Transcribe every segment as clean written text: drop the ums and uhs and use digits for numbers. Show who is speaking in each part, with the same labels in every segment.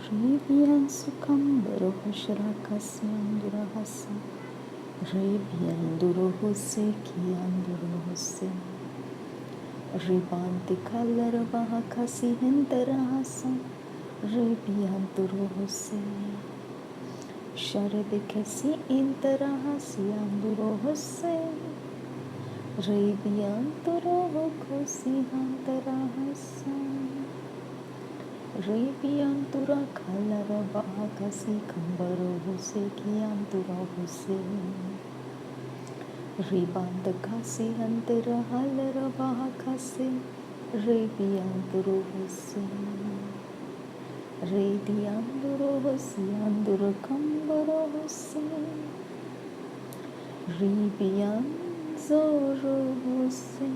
Speaker 1: Rebian sukham barohushra kasyan durahasa. Rebian durohuse kiyan durohuse. Ribanti kalarabaha kasi hindarahasa. Rebian durohuse. Sharade kasi intarahasyan durohuse. Rebian durohokusi hantarahasa. Rebiantura kalara bahakasi kambaro huse kiantura huse. Ribanda kasi antera halara bahakasi. Rebianturo huse. Redianduro huse andura kambaro huse. Rebianzoro huse.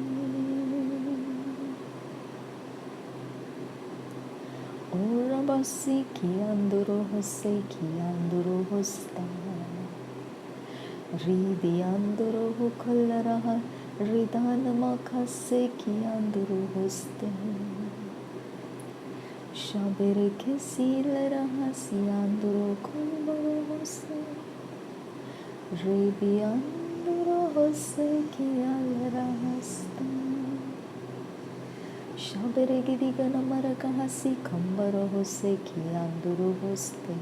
Speaker 1: Ora basi kianduro hose kianduro hosta. Ridianduro hukalaraha ridana makase kianduro hoste. Shabere kesilaraha sianduro kumbaro hose. Ridianduro hose kialarahasta. Shabere gidigana marakahasi kambaro hose kianduro hoste.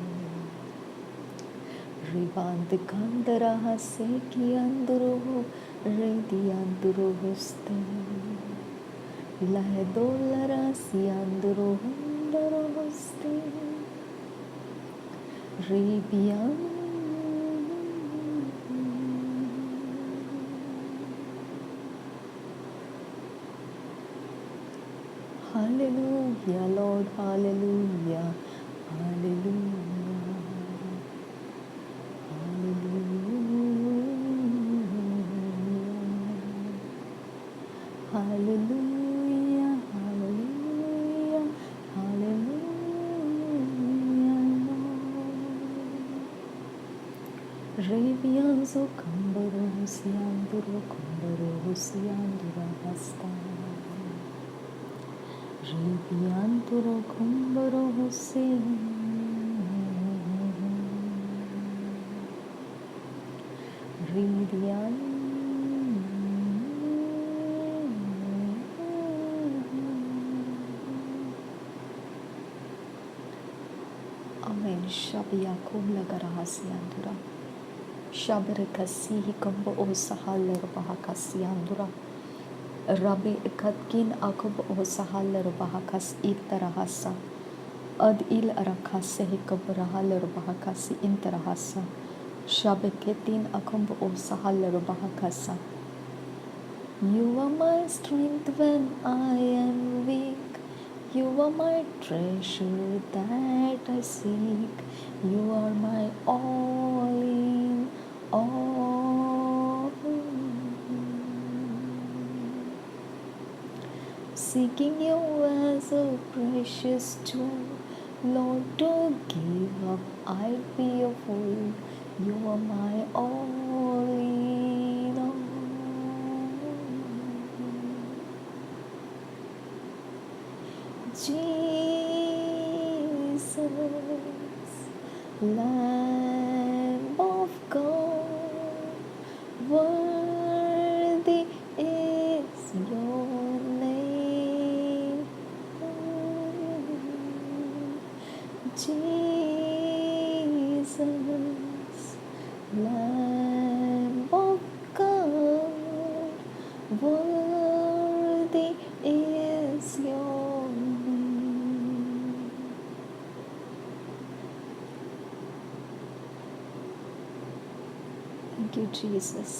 Speaker 1: Riband kandara hase kianduro ho redianduro hoste. Lahedolara sianduro hundaro hoste. Ribian Hallelujah, Lord, hallelujah, hallelujah, hallelujah, hallelujah, hallelujah, hallelujah, Lord. Rebianzo kambaro husianduro kambaro husiandura hasta. Rebianturo kumbaro hose. Ribian. Amen. Shabiyakum lagarahasiandura. Shabirekasi hikambo o sahalar bahakasiandura. Rabbi katkin akub o sahalar bahakas itarahasa. Ad il arakase hikabrahalar bahakasi intarahasa. Shabeketin akumb o sahalar bahakasa. You are my strength when I am weak. You are my treasure that I seek. You are my all in all. Seeking you as a precious jewel, Lord, to give up I'd be a fool. You are my all in all. Jesus, Lamb of God, worthy is your name. Jesus, Lamb of God, worthy is your name. Thank you, Jesus.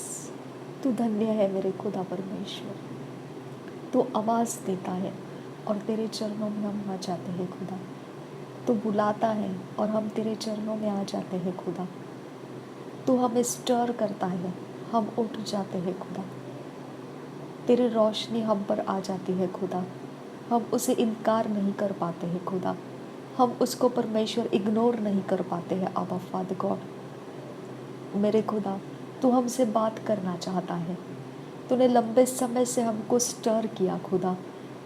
Speaker 1: तू धन्य है मेरे खुदा परमेश्वर. तू आवाज़ देता है और तेरे चरणों में हम आ जाते हैं खुदा. तू बुलाता है और हम तेरे चरणों में आ जाते हैं खुदा. तू हमें स्टर करता है, हम उठ जाते हैं खुदा. तेरी रोशनी हम पर आ जाती है खुदा. हम उसे इनकार नहीं कर पाते हैं खुदा. हम उसको परमेश्वर इग्नोर नहीं कर पाते हैं. आबा फादर गॉड, मेरे खुदा, तू हमसे बात करना चाहता है. तूने लंबे समय से हमको स्टर किया खुदा,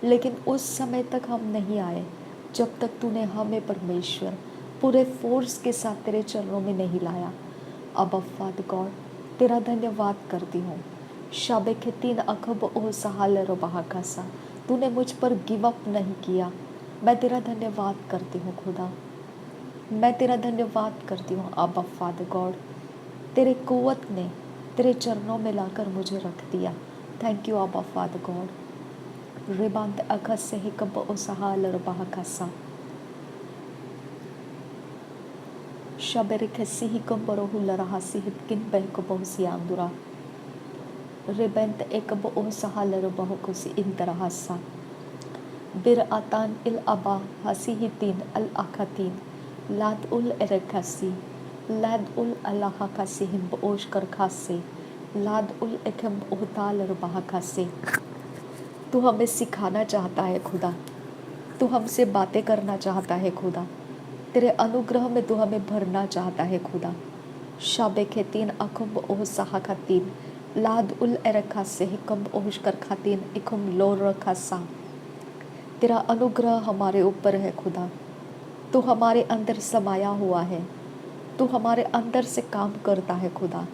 Speaker 1: लेकिन उस समय तक हम नहीं आए जब तक तूने हमें परमेश्वर पूरे फोर्स के साथ तेरे चरणों में नहीं लाया। अब फादर गॉड तेरा धन्यवाद करती हूँ। शाबे के 3 अखब ओ सहाल रबा कासा, तूने मुझ पर गिव अप नहीं किया। मैं तेरा धन्यवाद करती हूँ खुदा, मैं तेरा धन्यवाद करती हूँ। अब फादर गॉड तेरे कुव्वत ने तेरे चरणों में लाकर मुझे रख दिया। थैंक यू अब फादर गॉड। रिबांत अखस से ही कब ओ सहाल रबा कासा, शबेरे खसी ही कम बरोहु लरहा सिहित किन बह को बहुसी आंदुरा, रिबंत एकब ओ सहाल रबा कुसी इन तरह सा, बिर आतान इल अबा हसी ही 3 अल आखातीन लाद उल एरकासी लाद उल अल्लाह कासी हिम ओश कर खासे लाद उल एकम ओहताल रबा कासे। तू हमें सिखाना चाहता है खुदा, तू हमसे बातें करना चाहता है खुदा, तेरे अनुग्रह में तू हमें भरना चाहता है खुदा। शाबे के 3 अखम ओह सहा खातीन लाद उल एरखा से हिकम ओहश कर खातीन इकुम लोर रखा सा। तेरा अनुग्रह हमारे ऊपर है खुदा, तू हमारे अंदर समाया हुआ है, तू हमारे अंदर से काम करता है खुदा।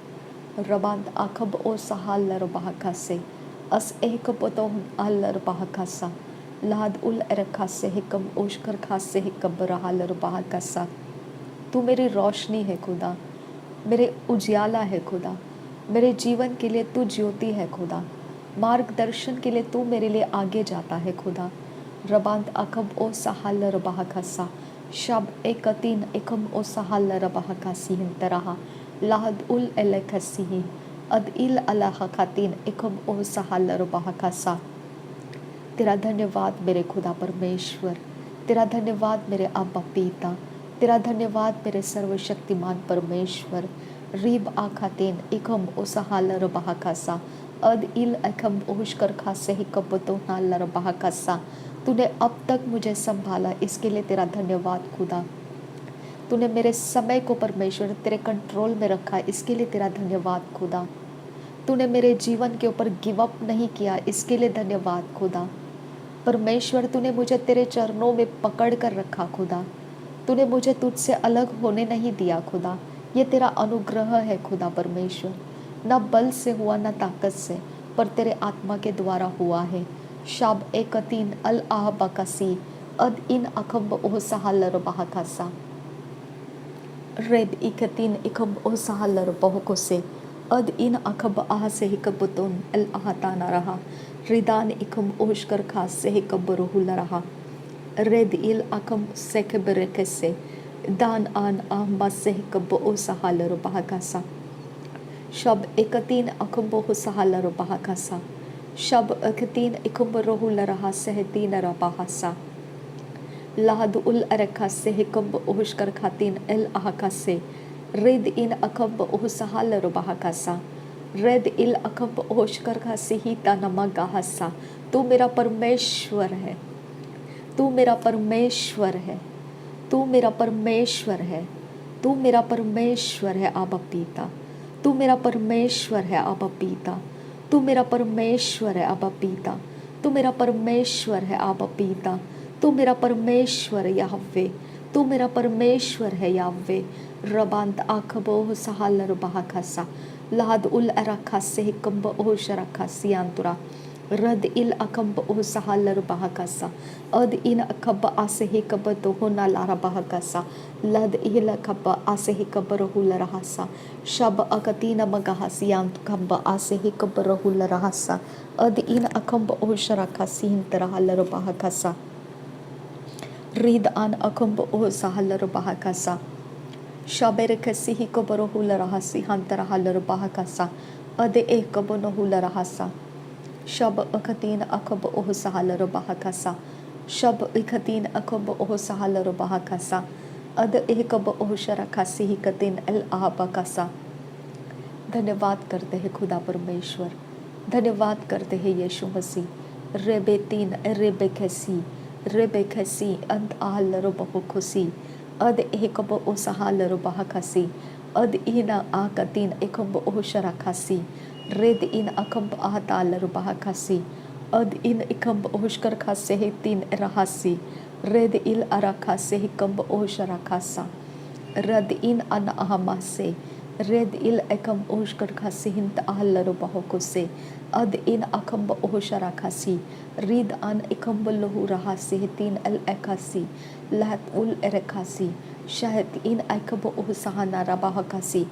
Speaker 1: रबांत आखब ओ सहाल रबा से अस एक पतो अल रबा सा लाद उल एरखा से हिकम ओशकर खास से हिकम रहाल रबा सा। तू मेरी रोशनी है खुदा, मेरे उजियाला है खुदा, मेरे जीवन के लिए तू ज्योति है खुदा, मार्गदर्शन के लिए तू मेरे लिए आगे जाता है खुदा। रबांत अकब ओ सहाल रबा सा शब एक 3 एकम ओ सहाल रबा कासी तरह लाहद उल एलखसी अद इल अलाह खातीन एकम ओ सहाल रबा सा। तेरा धन्यवाद मेरे खुदा परमेश्वर, तेरा धन्यवाद मेरे अब्बा पिता, तेरा धन्यवाद मेरे सर्वशक्तिमान परमेश्वर। रीब आखातेन एकम ओ सहाल रबा कासा अद इल अखम ओहशकर खासे ही कब्बतो नाल रबा कासा। तूने अब तक मुझे संभाला, इसके लिए तेरा धन्यवाद खुदा। तूने मेरे समय को परमेश्वर तेरे कंट्रोल में रखा, इसके लिए तेरा धन्यवाद खुदा। तूने मेरे जीवन के ऊपर गिव अप नहीं किया, इसके लिए धन्यवाद खुदा। परमेश्वर तूने मुझे तेरे चरणों में पकड़ कर रखा खुदा, तूने मुझे तुझसे अलग होने नहीं दिया खुदा। ये तेरा अनुग्रह है खुदा परमेश्वर, न बल से हुआ न ताकत से, पर तेरे आत्मा के द्वारा हुआ है। शाब एक 3 अल आह बकसी अद इन अखब ओह सहाल रबा कासा रेब इक 3 इकब ओह सहाल रबा को से अद इन अखब आह से हिकबतुन अल आहताना रहा रिदान इकम ओशकर खास से हिकब रोहुल रहा रेद इल अकम से खबरके से दान आन आह से हिकब ओह सहाल रबा कासा शब एक 3 अखब ओह सहाल रबा कासा शब एक 3 इकम रोहुल रहा से 3 रबा सा लाद उल अरखा से हिकब ओहशकर खातीन एल आहका से रेद इन अकब ओह सहाल रबा कासा रेद इल अकब ओहशकर खासी ही तानमा गाहसा। तू मेरा परमेश्वर है, तू मेरा परमेश्वर है, तू मेरा परमेश्वर है, तू मेरा परमेश्वर है आबा पीता, तू मेरा परमेश्वर है आबा पीता, तू मेरा परमेश्वर है आबा पीता, तू मेरा परमेश्वर है आबा पीता, तू मेरा परमेश्वर याहवे, तू मेरा परमेश्वर है याहवे। रबांत आखबोह सहाल रबा खासा लाद उल अरखा से हिकम्ब ओह शरखा सियांतुरा रद इल अकब ओह सहाल रबा कासा अद इन अकब आसे हिकब तो होना लारा बहा कासा लद इल अकब आसे हिकब रहुल रहसा शब अकतीन मगहा सियांत कब आसे हिकब रहुल रहसा अद इन अकब ओह शरखा सिहिन तरह रबा कासा रीद आन अकब ओह सहाल रबा कासा शबेर कसी हिकब रहुल रहसी हंतर हल रबा कासा अद एकब नहुल रहसा शब अखतीन अखब ओह सहाल रबा कासा शब इखतीन अखब ओह सहाल रबा कासा अद एकब ओह शरखा सिही कतीन अल आहबा कासा। धन्यवाद करते हैं खुदा परमेश्वर, धन्यवाद करते हैं यीशु मसीह। रेबे 3 रेबे खसी अंत आहल रबा खुसी अद एकब ओह सहाल रबा कासी अद इना आकतीन एकब ओह शरखा सी रेद इन अकब आहताल रबा खासी अद इन इकब ओहशकर खासे 3 रहासी रेद इल अरखा से ही कम्ब ओश रखा सा रद इन अन अहमा से रेद इल एकम ओश कर खासी हिंत आहल्लरो बहुको से अद इन अकम्ब ओश रखासी रीद अन एकम्ब लोहू रहा से तीन अल एकासी लहत उल एरखासी शायद इन एकब ओह सहाना रबाह कासी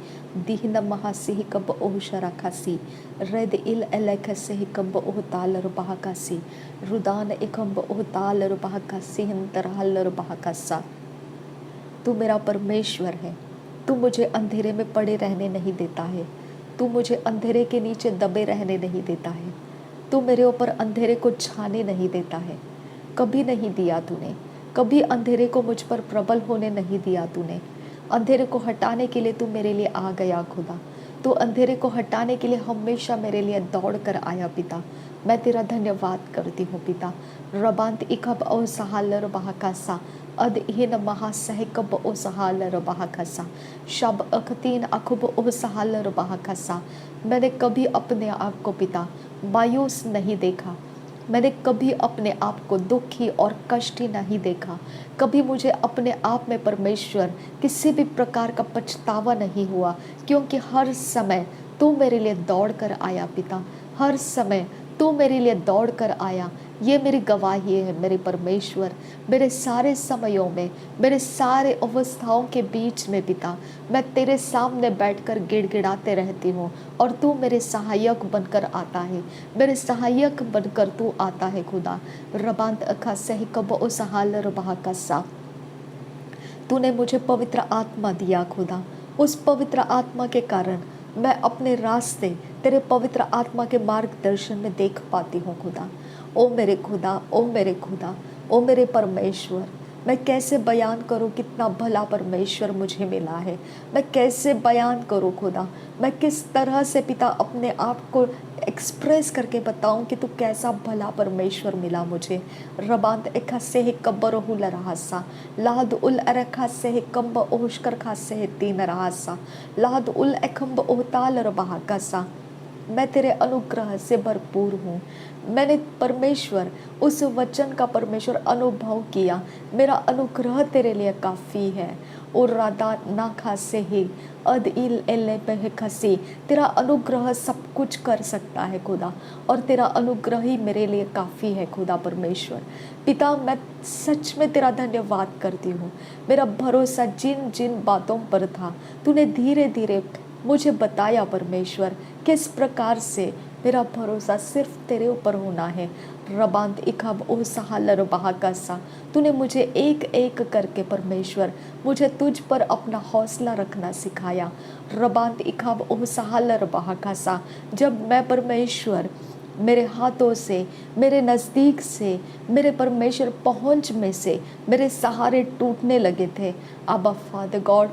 Speaker 1: दीहन महासी ही कब ओह शराखासी रेद इल एलेख से ही कब ओह ताल रुबाह कासी रुदान एकम्ब ओह ताल रुबाह कासी हिंत रहल रुबाह कासा। तू मेरा परमेश्वर है। तू मुझे अंधेरे में पड़े रहने नहीं देता है। तू मुझे अंधेरे के नीचे दबे रहने नहीं देता है। तू मेरे ऊपर अंधेरे को छाने नहीं देता है। कभी नहीं दिया तूने। कभी अंधेरे को मुझ पर प्रबल होने नहीं दिया तूने। अंधेरे को हटाने के लिए तू मेरे लिए आ गया खुदा। तू अंधेरे को हटाने के लिए हमेशा मेरे लिए दौड़ कर आया पिता। मैं तेरा धन्यवाद करती हूँ पिता। रबांत इकब ओ सहालर बहाकासा अद हिन महासह कब ओ सहालर बहाकासा शब अखतीन अखब ओ सहालर बहाकासा। मैंने कभी अपने आप को पिता मायूस नहीं देखा। मैंने कभी अपने आप को दुखी और कष्टी नहीं देखा। कभी मुझे अपने आप में परमेश्वर किसी भी प्रकार का पछतावा नहीं हुआ, क्योंकि हर समय तू मेरे लिए दौड़ कर आया पिता। हर समय तू मेरे लिए दौड़ कर आया। ये मेरी गवाही है मेरे परमेश्वर। मेरे सारे समयों में, मेरे सारे अवस्थाओं के बीच में पिता, मैं तेरे सामने बैठकर गिड़गिड़ाते रहती हूँ और तू मेरे सहायक बनकर आता है। मेरे सहायक बनकर तू आता है खुदा। रबांत अखा सही कब ओ सहाल रबा का सा। तूने मुझे पवित्र आत्मा दिया खुदा। उस पवित्र आत्मा के कारण मैं अपने रास्ते तेरे पवित्र आत्मा के मार्गदर्शन में देख पाती हूँ खुदा। ओ मेरे खुदा, ओ मेरे खुदा, ओ मेरे परमेश्वर, मैं कैसे बयान करूँ कितना भला परमेश्वर मुझे मिला है। मैं कैसे बयान करूँ खुदा। मैं किस तरह से पिता अपने आप को एक्सप्रेस करके बताऊं कि तू कैसा भला परमेश्वर मिला मुझे। रबांत एखा से ही कब्बर हुल रहा सा लाद उल अरखा से ही कम्ब ओहशकर खा से ही तीन रहा सा लाद उल एकम्ब ओहताल रबा का सा। मैं तेरे अनुग्रह से भरपूर हूँ। मैंने परमेश्वर उस वचन का परमेश्वर अनुभव किया। मेरा अनुग्रह तेरे लिए काफ़ी है। और राधा ना खासे ही अद इल एले पे खसी। तेरा अनुग्रह सब कुछ कर सकता है खुदा, और तेरा अनुग्रह ही मेरे लिए काफ़ी है खुदा परमेश्वर। पिता, मैं सच में तेरा धन्यवाद करती हूँ। मेरा भरोसा जिन जिन बातों पर था, तूने धीरे धीरे मुझे बताया परमेश्वर किस प्रकार से मेरा भरोसा सिर्फ तेरे ऊपर होना है। रबांत इखब ओ सहालर बहाकासा। तूने मुझे एक एक करके परमेश्वर मुझे तुझ पर अपना हौसला रखना सिखाया। रबांत इखब ओ सहालर बहाकासा। जब मैं परमेश्वर मेरे हाथों से, मेरे नज़दीक से, मेरे परमेश्वर पहुँच में से मेरे सहारे टूटने लगे थे, अब्बा फादर गॉड,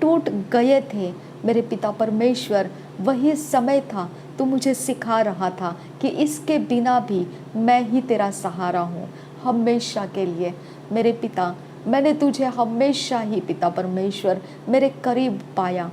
Speaker 1: टूट गए थे मेरे पिता परमेश्वर, वही समय था तू मुझे सिखा रहा था कि इसके बिना भी मैं ही तेरा सहारा हूँ हमेशा के लिए। मेरे पिता, मैंने तुझे हमेशा ही पिता परमेश्वर मेरे करीब पाया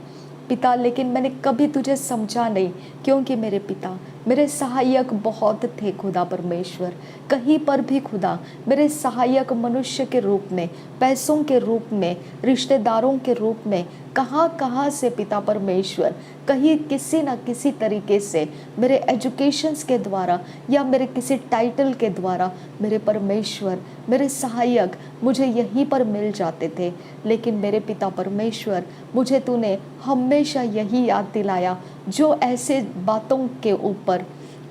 Speaker 1: पिता, लेकिन मैंने कभी तुझे समझा नहीं, क्योंकि मेरे पिता मेरे सहायक बहुत थे खुदा परमेश्वर। कहीं पर भी खुदा मेरे सहायक मनुष्य के रूप में, पैसों के रूप में, रिश्तेदारों के रूप में, कहाँ से पिता परमेश्वर, कहीं किसी न किसी तरीके से मेरे एजुकेशंस के द्वारा या मेरे किसी टाइटल के द्वारा मेरे परमेश्वर, मेरे सहायक मुझे यहीं पर मिल जाते थे। लेकिन मेरे पिता परमेश्वर, मुझे तूने हमेशा यही याद दिलाया, जो ऐसे बातों के ऊपर,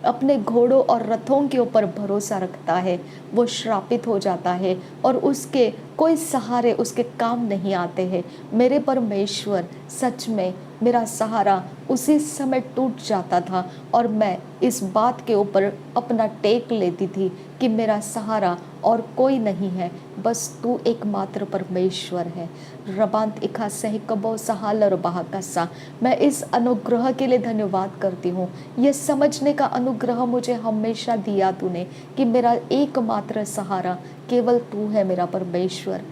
Speaker 1: अपने घोड़ों और रथों के ऊपर भरोसा रखता है वो श्रापित हो जाता है और उसके कोई सहारे उसके काम नहीं आते हैं। मेरे परमेश्वर, सच में मेरा सहारा उसी समय टूट जाता था और मैं इस बात के ऊपर अपना टेक लेती थी कि मेरा सहारा और कोई नहीं है, बस तू एकमात्र परमेश्वर है। रबांत इखा सही कबो सहालर बहाकसा। मैं इस अनुग्रह के लिए धन्यवाद करती हूँ। ये समझने का अनुग्रह मुझे हमेशा दिया तूने कि मेरा एकमात्र सहारा केवल तू है मेरा परमेश्वर।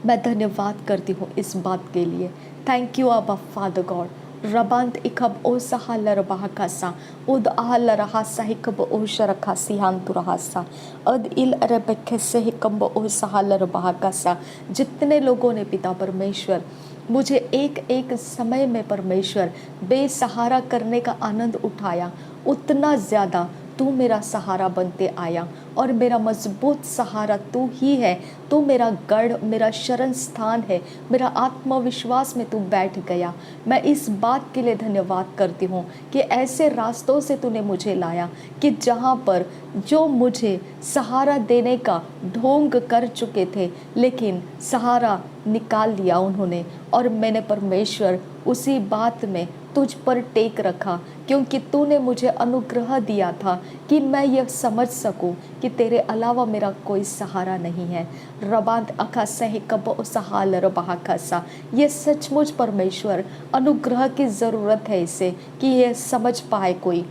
Speaker 1: मैं धन्यवाद करती हूँ इस बात के लिए। थैंक यू अब्बा फादर गॉड। रबांत इखब ओ सहालर बहाकासा उद आहल रहासा हिकब ओ शरखासी हांतु रहासा अद इल अरबखे हिकब ओ सहालर बहाकासा। जितने लोगों ने पिता परमेश्वर मुझे एक एक समय में परमेश्वर बेसहारा करने का आनंद उठाया, उतना ज़्यादा तू मेरा सहारा बनते आया और मेरा मजबूत सहारा तू ही है। तू मेरा गढ़, मेरा शरण स्थान है, मेरा आत्मविश्वास में तू बैठ गया। मैं इस बात के लिए धन्यवाद करती हूँ कि ऐसे रास्तों से तूने मुझे लाया कि जहाँ पर जो मुझे सहारा देने का ढोंग कर चुके थे, लेकिन सहारा निकाल लिया उन्होंने और मैंने परमेश्वर उसी बात में तुझ पर टेक रखा, क्योंकि तूने मुझे अनुग्रह दिया था कि मैं यह समझ सकूं कि तेरे अलावा मेरा कोई सहारा नहीं है। रबांत अखा सह कब सहाल रबासा, ये सचमुच परमेश्वर अनुग्रह की ज़रूरत है इसे कि यह समझ पाए कोई।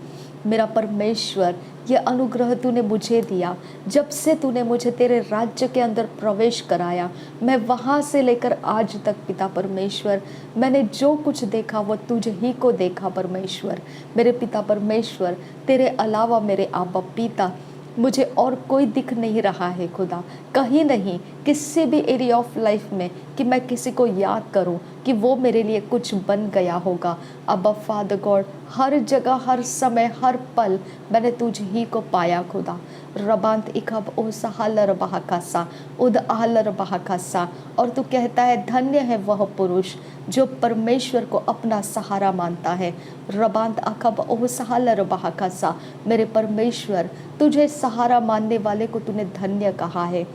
Speaker 1: मेरा परमेश्वर, ये अनुग्रह तूने मुझे दिया जब से तूने मुझे तेरे राज्य के अंदर प्रवेश कराया। मैं वहाँ से लेकर आज तक पिता परमेश्वर, मैंने जो कुछ देखा वो तुझे ही को देखा परमेश्वर। मेरे पिता परमेश्वर, तेरे अलावा मेरे आबा पिता मुझे और कोई दिख नहीं रहा है खुदा, कहीं नहीं, किसी भी एरिया ऑफ लाइफ में कि मैं किसी को याद करूं कि वो मेरे लिए कुछ बन गया होगा। अब फादर गॉड, हर जगह, हर समय, हर पल मैंने तुझ ही को पाया खुदा। रबांत इखब ओ सहालर बहाकासा उद आहलर बहाकासा। और तू कहता है धन्य है वह पुरुष जो परमेश्वर को अपना सहारा मानता है। रबांत अखब ओ सहालर बहाकासा। मेरे परमेश्वर, तुझे सहारा मानने वाले को तूने धन्य कहा है।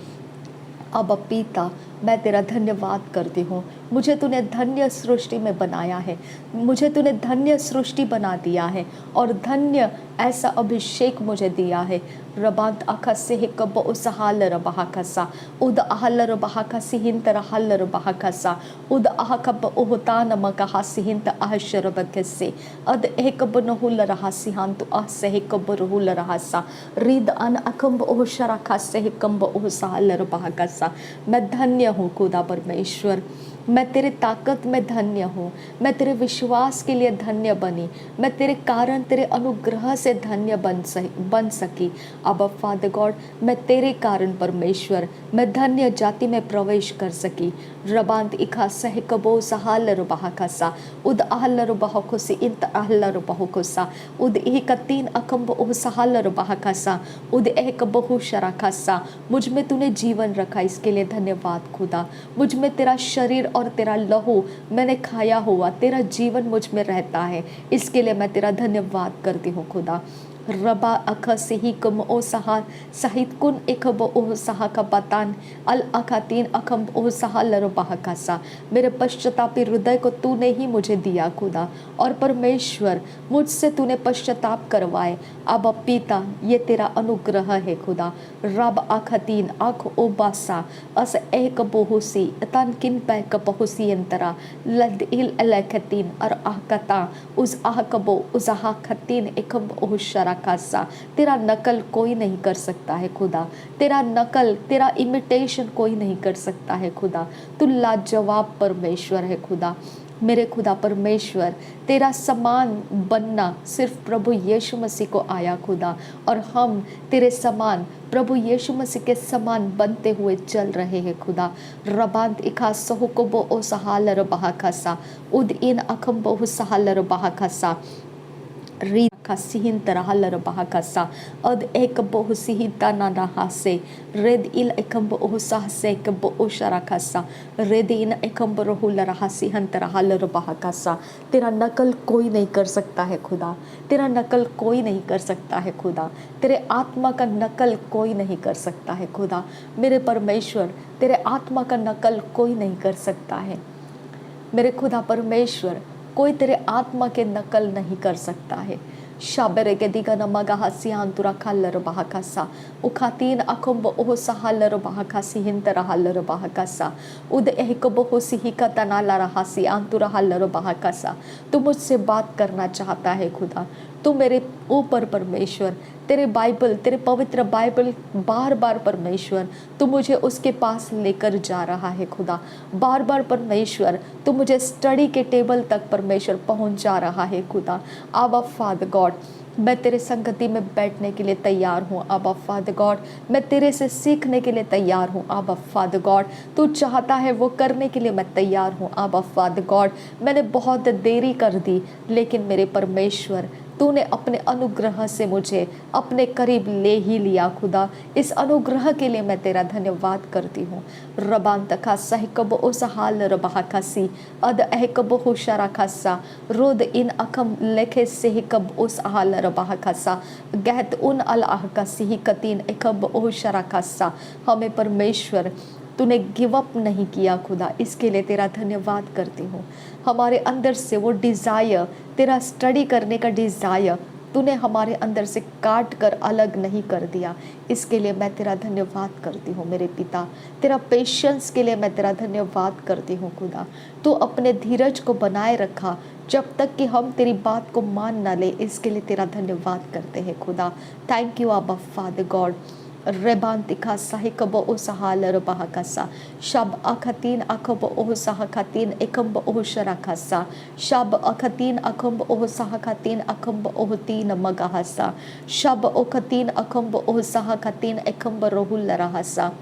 Speaker 1: अब पिता, मैं तेरा धन्यवाद करती हूँ। मुझे तूने धन्य सृष्टि में बनाया है, मुझे तूने धन्य सृष्टि बना दिया है और धन्य ऐसा अभिषेक मुझे दिया है। रबांत अखसे हिकब उसहालर बहाकसा उद आहलर बहाकसी हिंत रहलर बहाकसा उद आहकब उहतान मकहासी हिंत आहशर बकसे अद एकब नहुल रहसी हांतु आहसे हिकब रहुल रहसा रिद अन अकम्ब ओहशरा खासे हिकम्ब ओहसालर बहाकसा। मैं धन्य हूँ खुदा परमेश्वर, मैं तेरे ताकत में धन्य हूँ, मैं तेरे विश्वास के लिए धन्य बनी, मैं तेरे कारण, तेरे अनुग्रह से धन्य बन सकी। अब फादर गॉड, मैं तेरे कारण परमेश्वर, मैं धन्य जाति में प्रवेश कर सकी। रबांत इखा सह कबो सहालर बहाकसा उद आहलर बहकुसी इंत आहलर बहकुसा उद एक तीन अकम्ब ओह सहालर बहाकसा उद एक बहु शराकसा। मुझ में तूने जीवन रखा, इसके लिए धन्यवाद खुदा। मुझ में तेरा शरीर और तेरा लहू मैंने खाया हुआ, तेरा जीवन मुझ में रहता है, इसके लिए मैं तेरा धन्यवाद करती हूँ खुदा। रबा अख सही कम ओ सहा सहित कुन एकब ओह सहा का पतान अल अखा तीन अखम ओह सहा लर बहाकासा। मेरे पश्चातापी हृदय को तूने ही मुझे दिया खुदा, और परमेश्वर मुझसे तूने पश्चाताप करवाए। अब पिता, ये तेरा अनुग्रह है खुदा। रब अख तीन अख ओ बासा अस एक बहुसी तन किन पैक बहुसी अंतरा लद इल अलखतीन और आहकता उस आहकबो उस आहकतीन एकब ओह शरा कासा। तेरा नकल कोई नहीं कर सकता है खुदा, तेरा नकल, तेरा इमिटेशन कोई नहीं कर सकता है खुदा। तू लाजवाब परमेश्वर है खुदा। मेरे खुदा परमेश्वर, तेरा समान बनना सिर्फ प्रभु यीशु मसीह को आया खुदा, और हम तेरे समान, प्रभु यीशु मसीह के समान बनते हुए चल रहे हैं खुदा। रबांत इखा सहुकोबो ओ सहालर बहाकसा उद इन अखम बहु सहालर बहाकसा री सिहिन तरहलर बहाकसा अद एक बहु सिहिता ना नहासे रेद इल एकम्ब ओह सहसे एकब ओ शराकसा रेद इन एकम्ब रहुल रहसी हन तरहलर बहाकसा। तेरा नकल कोई नहीं कर सकता है खुदा, तेरा नकल कोई नहीं कर सकता है खुदा, तेरे आत्मा का नकल कोई नहीं कर सकता है खुदा। मेरे परमेश्वर, तेरे आत्मा का नकल कोई नहीं कर सकता है। मेरे खुदा परमेश्वर, कोई तेरे आत्मा के नकल नहीं कर सकता है। शाबरे के दिगा नमगा हसी अंतुरा खालर बहाकसा उखातीन अखम्ब ओह सहालर बहाकसी हिंतर हालर बहाकसा उद एक बहु सिहिका तनाला रहासी अंतुरा हालर बहाकसा। तू मुझसे बात करना चाहता है खुदा, तू मेरे ऊपर परमेश्वर, तेरे बाइबल, तेरे पवित्र बाइबल बार बार परमेश्वर तू मुझे उसके पास लेकर जा रहा है खुदा। बार बार परमेश्वर तू मुझे स्टडी के टेबल तक परमेश्वर पहुंचा रहा है खुदा। आबा फादर गॉड, मैं तेरे संगति में बैठने के लिए तैयार हूँ आबा फादर गॉड। मैं तेरे से सीखने के लिए तैयार हूँ आबा फादर गॉड। तू चाहता है वो करने के लिए मैं तैयार हूँ आबा फादर गॉड। मैंने बहुत देरी कर दी, लेकिन मेरे परमेश्वर तूने अपने अनुग्रह से मुझे अपने करीब ले ही लिया खुदा। इस अनुग्रह के लिए मैं तेरा धन्यवाद करती हूँ। रबान तका सह कब उस हाल रबा खासी अद एह कब होशरा खासा रोद इन अकम लेखे से कब उस हाल रबा खासा गहत उन अल्लाह का सिही कतीन कब होशरा खासा। हमें परमेश्वर तूने गिव अप नहीं किया खुदा, इसके लिए तेरा धन्यवाद करती हूँ। हमारे अंदर से वो डिज़ायर, तेरा स्टडी करने का डिज़ायर तूने हमारे अंदर से काट कर अलग नहीं कर दिया, इसके लिए मैं तेरा धन्यवाद करती हूँ मेरे पिता। तेरा पेशेंस के लिए मैं तेरा धन्यवाद करती हूँ खुदा। तू अपने धीरज को बनाए रखा जब तक कि हम तेरी बात को मान ना ले, इसके लिए तेरा धन्यवाद करते हैं खुदा। थैंक यू आबा फादर गॉड। रेबांतिका साहि कब ओ सहाल रबा कसा शब अखतीन अखब ओह सह खतीन एकम्ब ओह शरा खसा शब अखतीन अखम्ब ओह सह खतीन अखम्ब ओह तीन मगहसा शब ओखतीन अखम्ब ओह सह खतीन एकम्ब रोहुल रहसा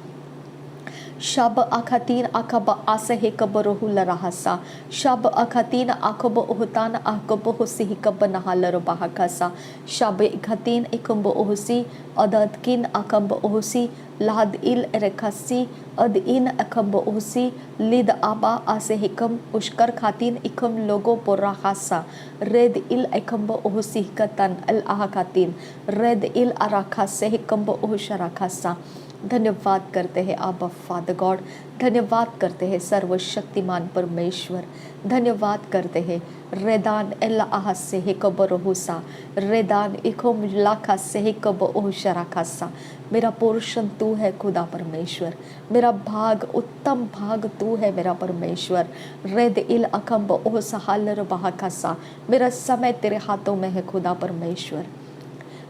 Speaker 1: शब अखतीन अखब आसहे कब रोहुल रहसा शब अखतीन अखब ओहतान अखब होसी कब नहाल रबा कसा शब इखतीन एकम्ब ओहसी अदकिन अकब ओहसी लाद इल रखसी अद इन अकब ओहसी लिद आबा आसे हिकम उश्कर खातीन इकम लोगो पोराहासा रेद इल एकम्ब ओहसी कतन अल आह खातीन रेद इल अराखा से हिकम्ब ओहशराखासा। धन्यवाद करते हैं आबा फादर गॉड, धन्यवाद करते हैं सर्वशक्तिमान परमेश्वर, धन्यवाद करते हैं। रेदान एल्लाह से हे कबर हुसा रेदान इकोम लाखा से हे कब ओह शराखासा। मेरा पोर्शन तू है खुदा परमेश्वर, मेरा भाग उत्तम भाग तू है मेरा परमेश्वर। रेद इल अकम्ब ओह सहाल रबाहकासा। मेरा समय तेरे हाथों में है खुदा परमेश्वर,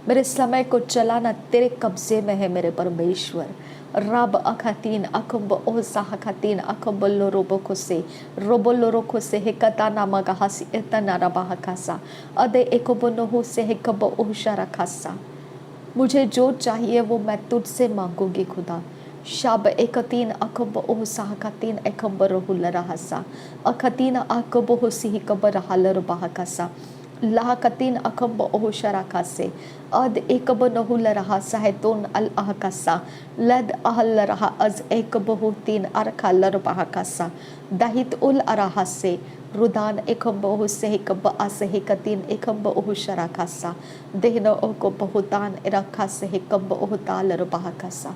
Speaker 1: मेरे समय को चलाना तेरे कब्जे में है मेरे परमेश्वर। रब अखतीन अकब ओह साह खतीन अकब लोरोबो से रोबोलोरो से हे कताना मगहसी एतना रबाह खासा अदे एकब नहु से हे कब ओह शरा खासा। मुझे जो चाहिए वो मैं तुझसे मांगूंगी खुदा। शब एकतीन अकब ओह साह खतीन एकब रोहुल रहसा अखतीन अकब हो सिही कब रहल रबाह खासा लाह कतीन अकब ओह शरा खासे अद एकब नहुल रहा साहेतोन अल अहकसा लद अहल रहा अज एकब हो तीन अरखल रबाह खासा दहित उल अराहा से रुदान एकब ओह से कब आसे कतीन एकब ओह शरा खासा देहन ओह को बहुतान रखा से कब ओह ताल रबाह खासा।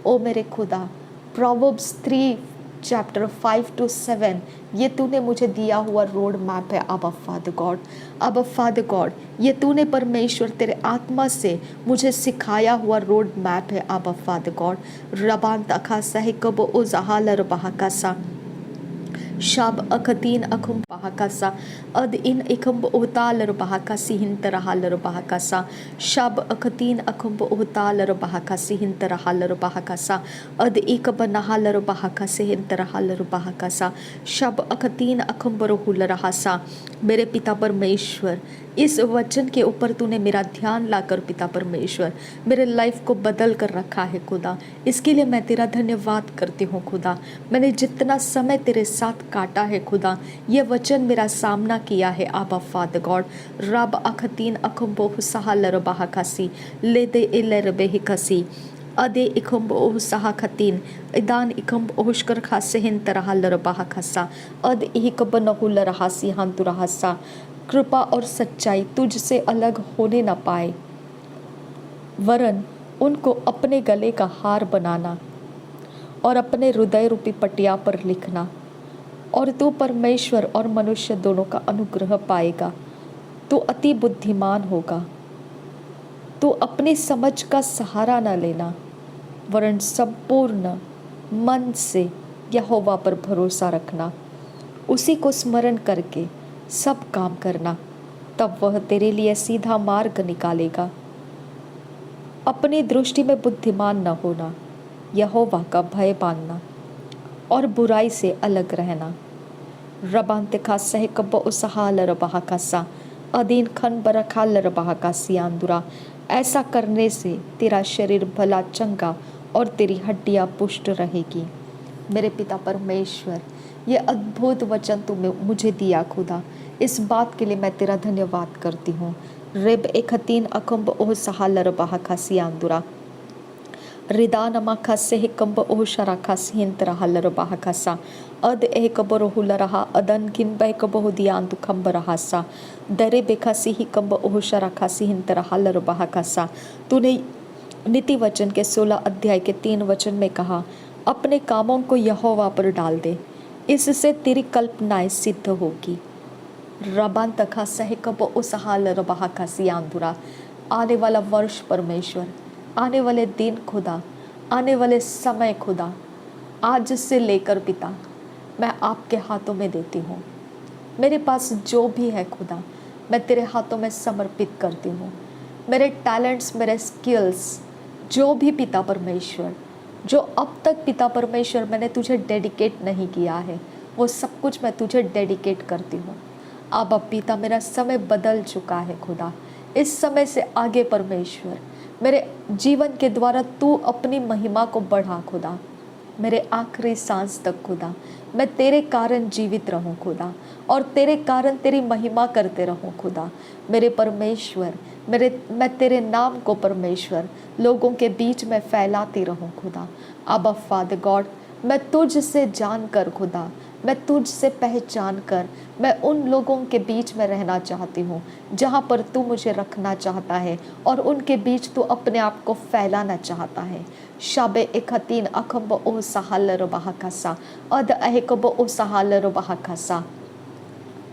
Speaker 1: ओ मेरे खुदा, प्रोवर्ब्स 3 चैप्टर 5 to 7 ये तूने मुझे दिया हुआ रोड मैप है आबा फादर गॉड। आबा फादर गॉड, ये तूने परमेश्वर तेरे आत्मा से मुझे सिखाया हुआ रोड मैप है आबा फादर गॉड। रबान तखा सह कब ओ जहाल रबाह कासा शब अखतीन अखुम पहाकासा अद इन इकम्ब ओहताल रबाहका सिहिन तरहाल रबाहकासा शब अखतीन अखुम ओहताल रबाहका सिहिन तरहाल रबाहकासा अद इकब नहाल रबाहका सिहिन तरहाल रबाहकासा शब अखतीन अखुम रोहुल रहासा। मेरे पिता परमेश्वर, इस वचन के ऊपर तूने मेरा ध्यान लाकर पिता परमेश्वर मेरे लाइफ को बदल कर रखा है खुदा, इसके लिए मैं तेरा धन्यवाद करती हूँ खुदा। मैंने जितना समय तेरे साथ काटा है खुदा, ये वचन मेरा सामना किया है आबा फादर गॉड। रब अखतीन अखम्बो सहाल रबाह खासी लेदे इले रबेह कसी अदे इकम्ब ओह सहा खतीन इदान इकम्ब ओहशकर खासे हिन तरहाल रबाह खासा अद इकब नहुल रहासी हांतु रहासा। कृपा और सच्चाई तुझसे अलग होने न पाए, वरन उनको अपने गले का हार बनाना और अपने हृदय रूपी पटिया पर लिखना, और तू परमेश्वर और मनुष्य दोनों का अनुग्रह पाएगा। तू अति बुद्धिमान होगा। तू अपनी समझ का सहारा न लेना, वरन संपूर्ण मन से यहोवा पर भरोसा रखना, उसी को स्मरण करके सब काम करना। तब वह तेरे लिए सीधा मार्ग निकालेगा। अपनी दृष्टि में बुद्धिमान न होना, यहोवा का भय मानना और बुराई से अलग रहना। रबांते का सह कब उसहाल रबाह का सा अधीन खन बरखाल रबाह का सियांदुरा। ऐसा करने से तेरा शरीर भला चंगा और तेरी हड्डियां पुष्ट रहेगी। मेरे पिता परमेश्वर, ये अद्भुत वचन तूने मुझे दिया खुदा, इस बात के लिए मैं तेरा धन्यवाद करती हूँ। रेब एक तीन अकम्ब ओह सहाल रबाह का सियांदुरा रिदानमा खसे हिकम्ब ओह शरा खसिंतरा हलर बाह खसा अद एक बरोहुल रहा अदन किन बैक बहु दियांतु खम्ब रहासा दरे बेखसी हिकम्ब ओह शरा खसिंतरा हलर बाह खसा। तूने नीति वचन के 16 अध्याय के 3 वचन में कहा, अपने कामों को यहोवा पर डाल दे, इससे तेरी कल्पनाएं सिद्ध होगी। रबान तखा सह कब उसहाल रबाह का सियांदुरा। आने वाला वर्ष परमेश्वर, आने वाले दिन खुदा, आने वाले समय खुदा, आज से लेकर पिता मैं आपके हाथों में देती हूँ। मेरे पास जो भी है खुदा, मैं तेरे हाथों में समर्पित करती हूँ। मेरे टैलेंट्स, मेरे स्किल्स, जो भी पिता परमेश्वर, जो अब तक पिता परमेश्वर मैंने तुझे डेडिकेट नहीं किया है, वो सब कुछ मैं तुझे डेडिकेट करती हूँ। अब पिता, मेरा समय बदल चुका है खुदा। इस समय से आगे परमेश्वर, मेरे जीवन के द्वारा तू अपनी महिमा को बढ़ा खुदा। मेरे आखिरी सांस तक खुदा मैं तेरे कारण जीवित रहूं खुदा, और तेरे कारण तेरी महिमा करते रहूं खुदा। मेरे परमेश्वर, मैं तेरे नाम को परमेश्वर लोगों के बीच में फैलाती रहूं खुदा। अब फादर गॉड, मैं तुझसे जान कर खुदा, मैं तुझसे पहचान कर मैं उन लोगों के बीच में रहना चाहती हूँ जहाँ पर तू मुझे रखना चाहता है, और उनके बीच तू अपने आप को फैलाना चाहता है। शाबे एकतीन अखब ओ सहाल रबाह खसा अद अहकब ओ सहाल रबाह खसा।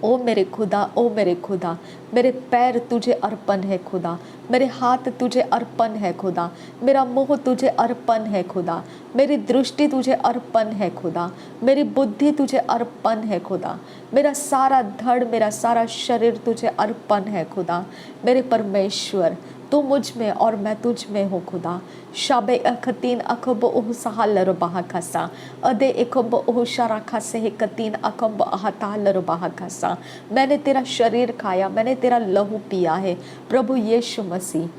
Speaker 1: ओ मेरे खुदा, ओ मेरे खुदा, मेरे पैर तुझे अर्पण है खुदा, मेरे हाथ तुझे अर्पण है खुदा, मेरा मुंह तुझे अर्पण है खुदा, मेरी दृष्टि तुझे अर्पण है खुदा, मेरी बुद्धि तुझे अर्पण है खुदा, मेरा सारा धड़, मेरा सारा शरीर तुझे अर्पण है खुदा। मेरे परमेश्वर, तू मुझ में और मैं तुझ में हूँ खुदा। शाबे अखतीन अखब ओह सहाल रबाह खसा अदे एकब ओह शरा खसे कतीन अकब अहताल रबाह खसा। मैंने तेरा शरीर खाया, मैंने तेरा लहू पिया है प्रभु यीशु मसीह।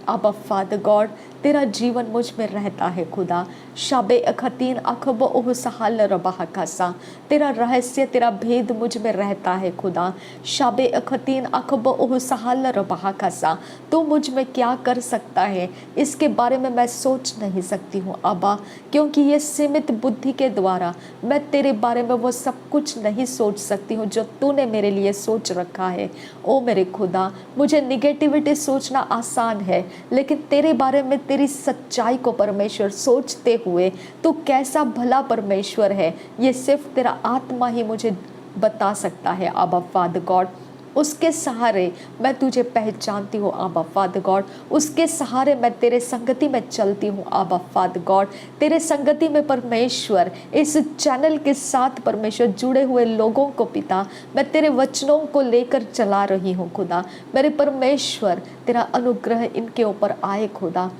Speaker 1: अब फादर गॉड, तेरा जीवन मुझ में रहता है खुदा। शाबे अखतीन अखब ओह सहाल रबाह खसा, तेरा रहस्य, तेरा भेद मुझ में रहता है खुदा। शाबे अखतीन अखब ओह सहाल रबाह खसा, तू मुझ में क्या कर सकता है इसके बारे में मैं सोच नहीं सकती हूँ अब्बा, क्योंकि ये सीमित बुद्धि के द्वारा मैं तेरे बारे में वो सब कुछ नहीं सोच सकती हूँ जो तूने मेरे लिए सोच रखा है। ओ मेरे खुदा, मुझे निगेटिविटी सोचना आसान है, लेकिन तेरे बारे में, तेरी सच्चाई को परमेश्वर सोचते हुए तू कैसा भला परमेश्वर है, ये सिर्फ तेरा आत्मा ही मुझे बता सकता है। आबा फादर गॉड, उसके सहारे मैं तुझे पहचानती हूँ आबा फादर गॉड, उसके सहारे मैं तेरे संगति में चलती हूँ आबा फादर गॉड। तेरे संगति में परमेश्वर, इस चैनल के साथ परमेश्वर जुड़े हुए लोगों को पिता, मैं तेरे वचनों को लेकर चला रही हूँ खुदा। मेरे परमेश्वर, तेरा अनुग्रह इनके ऊपर आए खुदा,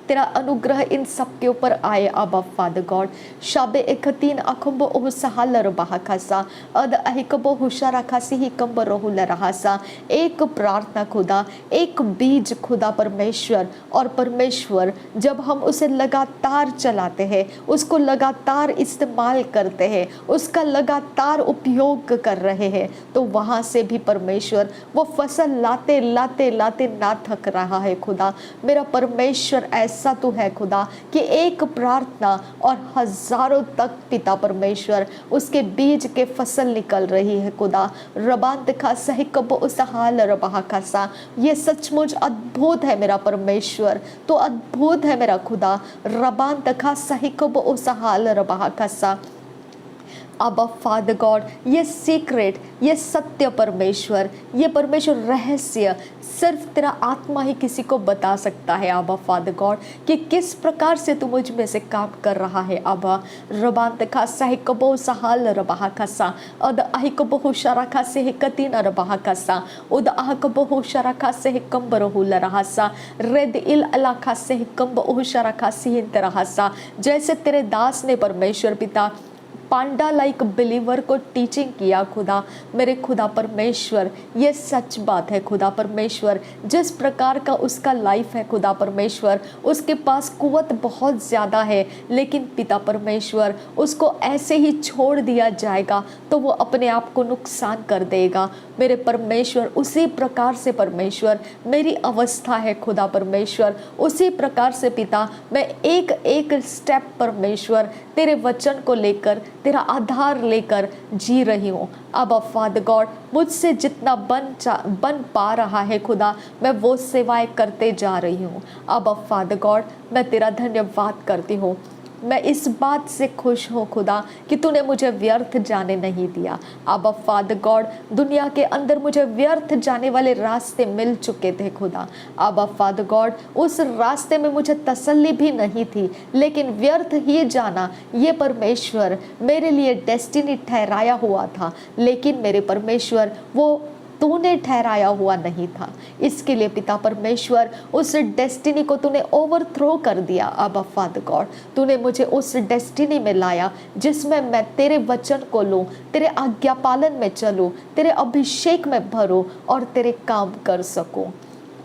Speaker 1: तेरा अनुग्रह इन सब के ऊपर आए आबा फादर गॉड। शाबे एकतीन अखम्बो ओह सहाल रबाह खसा अद अहिकबो हुशारा खसी ही कम्ब रहुल रहासा। एक प्रार्थना खुदा, एक बीज खुदा परमेश्वर, और परमेश्वर जब हम उसे लगातार चलाते हैं, उसको लगातार इस्तेमाल करते हैं, उसका लगातार उपयोग कर रहे हैं, तो वहाँ से भी परमेश्वर वो फसल लाते लाते लाते ना थक रहा है खुदा। मेरा परमेश्वर ऐसा तू है खुदा कि एक प्रार्थना और हजारों तक पिता परमेश्वर उसके बीज के फसल निकल रही है खुदा। रबांत खा सही कब उस हाल रबाह खासा, ये सचमुच अद्भुत है मेरा परमेश्वर, तो अद्भुत है मेरा खुदा। रबांत खा सही कब उस हाल रबाह खासा, अब फादर गॉड, ये सीक्रेट, ये सत्य परमेश्वर, ये परमेश्वर रहस्य सिर्फ तेरा आत्मा ही किसी को बता सकता है। अब फादर गॉड, कि किस प्रकार से तू मुझ में से काम कर रहा है। अब रबांत खासा है कबो सहाल रबाहा खासा अद आहि कबो शरा खासे है कतीन रबाहा खासा उद आह कबो शरा खासे है कंबर हुल रहासा रेद इल अला खासे है कंब ओह शरा खासी है तरहासा। जैसे तेरे दास ने परमेश्वर पिता पांडा लाइक बिलीवर को टीचिंग किया खुदा, मेरे खुदा परमेश्वर, ये सच बात है खुदा परमेश्वर, जिस प्रकार का उसका लाइफ है खुदा परमेश्वर, उसके पास कुवत बहुत ज़्यादा है, लेकिन पिता परमेश्वर उसको ऐसे ही छोड़ दिया जाएगा तो वो अपने आप को नुकसान कर देगा। मेरे परमेश्वर, उसी प्रकार से परमेश्वर मेरी अवस्था है खुदा परमेश्वर, उसी प्रकार से पिता मैं एक एक स्टेप परमेश्वर तेरे वचन को लेकर, तेरा आधार लेकर जी रही हूँ। अब फादर गॉड, मुझसे जितना बन पा रहा है खुदा, मैं वो सेवाएं करते जा रही हूँ। अब फादर गॉड, मैं तेरा धन्यवाद करती हूँ। मैं इस बात से खुश हूँ खुदा कि तूने मुझे व्यर्थ जाने नहीं दिया। अब फादर गॉड, दुनिया के अंदर मुझे व्यर्थ जाने वाले रास्ते मिल चुके थे खुदा। अब फादर गॉड, उस रास्ते में मुझे तसल्ली भी नहीं थी, लेकिन व्यर्थ ही जाना ये परमेश्वर मेरे लिए डेस्टिनी ठहराया हुआ था, लेकिन मेरे परमेश्वर वो तूने ठहराया हुआ नहीं था। इसके लिए पिता परमेश्वर उस डेस्टिनी को तूने ओवरथ्रो कर दिया। अब फादर गॉड, तूने मुझे उस डेस्टिनी में लाया जिसमें मैं तेरे वचन को लूँ, तेरे आज्ञा पालन में चलूँ, तेरे अभिषेक में भरूँ और तेरे काम कर सकूँ।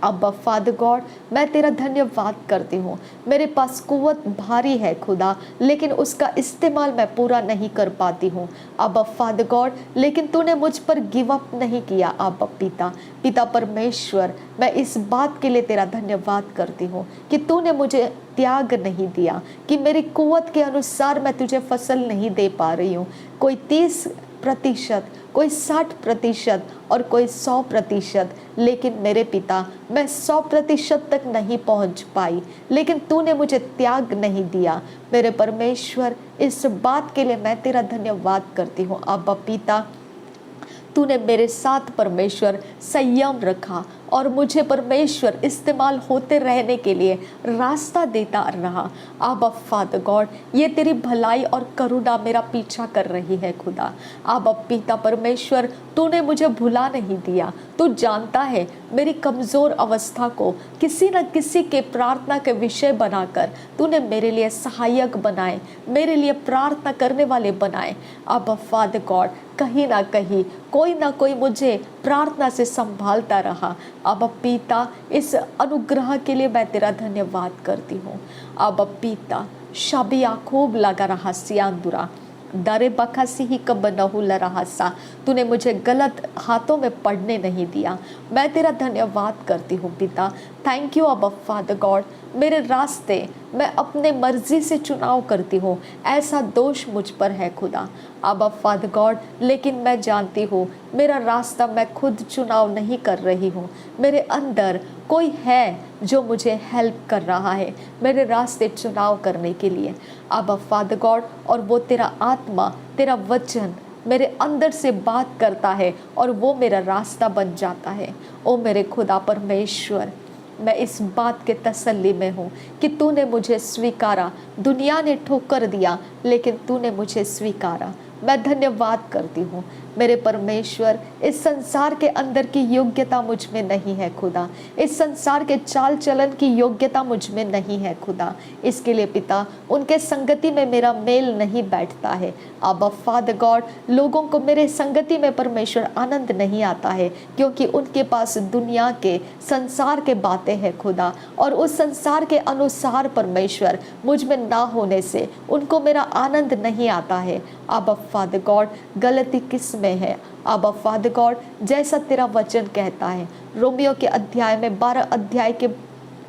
Speaker 1: अब फादर गॉड, मैं तेरा धन्यवाद करती हूँ। मेरे पास कुव्वत भारी है खुदा, लेकिन उसका इस्तेमाल मैं पूरा नहीं कर पाती हूँ। अब फादर गॉड, लेकिन तूने मुझ पर गिव अप नहीं किया। अब पिता परमेश्वर, मैं इस बात के लिए तेरा धन्यवाद करती हूँ कि तूने मुझे त्याग नहीं दिया, कि मेरी कुव्वत के अनुसार मैं तुझे फसल नहीं दे पा रही हूँ। कोई 30%, कोई 60% और कोई 100%, लेकिन मेरे पिता मैं 100% तक नहीं पहुंच पाई, लेकिन तूने मुझे त्याग नहीं दिया। मेरे परमेश्वर, इस बात के लिए मैं तेरा धन्यवाद करती हूँ। अब पिता, तूने मेरे साथ परमेश्वर संयम रखा और मुझे परमेश्वर इस्तेमाल होते रहने के लिए रास्ता देता रहा। अब फादर गॉड, ये तेरी भलाई और करुणा मेरा पीछा कर रही है खुदा। अब पिता परमेश्वर, तूने मुझे भुला नहीं दिया। तू जानता है मेरी कमज़ोर अवस्था को किसी न किसी के प्रार्थना के विषय बनाकर तूने मेरे लिए सहायक बनाए, मेरे लिए प्रार्थना करने वाले बनाए। अब फादर गॉड, कहीं ना कहीं कोई ना कोई मुझे प्रार्थना से संभालता रहा। अब पिता, इस अनुग्रह के लिए मैं तेरा धन्यवाद करती हूँ। अब पिता, शाबिया खूब लगा रहा सियांदुरा दरे बखासी ही कब नहुल रहा सा, तूने मुझे गलत हाथों में पढ़ने नहीं दिया। मैं तेरा धन्यवाद करती हूँ पिता। थैंक यू अब फादर गॉड। मेरे रास्ते मैं अपने मर्जी से चुनाव करती हूँ, ऐसा दोष मुझ पर है खुदा। अब फादर गॉड, लेकिन मैं जानती हूँ मेरा रास्ता मैं खुद चुनाव नहीं कर रही हूँ। मेरे अंदर कोई है जो मुझे हेल्प कर रहा है मेरे रास्ते चुनाव करने के लिए। अब फादर गॉड, और वो तेरा आत्मा, तेरा वचन मेरे अंदर से बात करता है और वो मेरा रास्ता बन जाता है। ओ मेरे खुदा परमेश्वर, मैं इस बात के तसल्ली में हूँ कि तूने मुझे स्वीकारा। दुनिया ने ठोकर दिया, लेकिन तूने मुझे स्वीकारा। मैं धन्यवाद करती हूँ मेरे परमेश्वर। इस संसार के अंदर की योग्यता मुझ में नहीं है खुदा, इस संसार के चाल चलन की योग्यता मुझ में नहीं है खुदा। इसके लिए पिता, उनके संगति में मेरा मेल नहीं बैठता है। अब फादर गॉड, लोगों को मेरे संगति में परमेश्वर आनंद नहीं आता है, क्योंकि उनके पास दुनिया के, संसार के बातें हैं खुदा, और उस संसार के अनुसार परमेश्वर मुझ में ना होने से उनको मेरा आनंद नहीं आता है। अब फादर गॉड, गलती किस में है? अब फादर गॉड, जैसा तेरा वचन कहता है रोमियो के अध्याय में 12 अध्याय के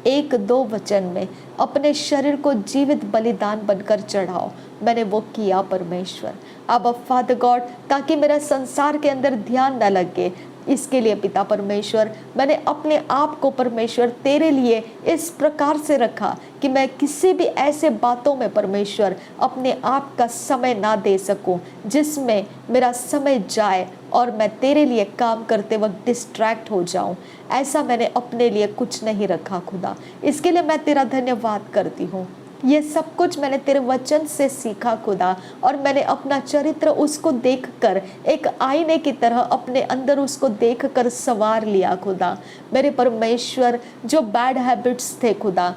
Speaker 1: 1-2 वचन में, अपने शरीर को जीवित बलिदान बनकर चढ़ाओ। मैंने वो किया परमेश्वर। अब फादर गॉड, ताकि मेरा संसार के अंदर ध्यान न लगे, इसके लिए पिता परमेश्वर मैंने अपने आप को परमेश्वर तेरे लिए इस प्रकार से रखा कि मैं किसी भी ऐसे बातों में परमेश्वर अपने आप का समय ना दे सकूं जिसमें मेरा समय जाए और मैं तेरे लिए काम करते वक्त डिस्ट्रैक्ट हो जाऊं। ऐसा मैंने अपने लिए कुछ नहीं रखा खुदा। इसके लिए मैं तेरा धन्यवाद करती हूँ। ये सब कुछ मैंने तेरे वचन से सीखा खुदा, और मैंने अपना चरित्र उसको देखकर एक आईने की तरह अपने अंदर उसको देखकर संवार लिया खुदा। मेरे परमेश्वर, जो बैड हैबिट्स थे खुदा,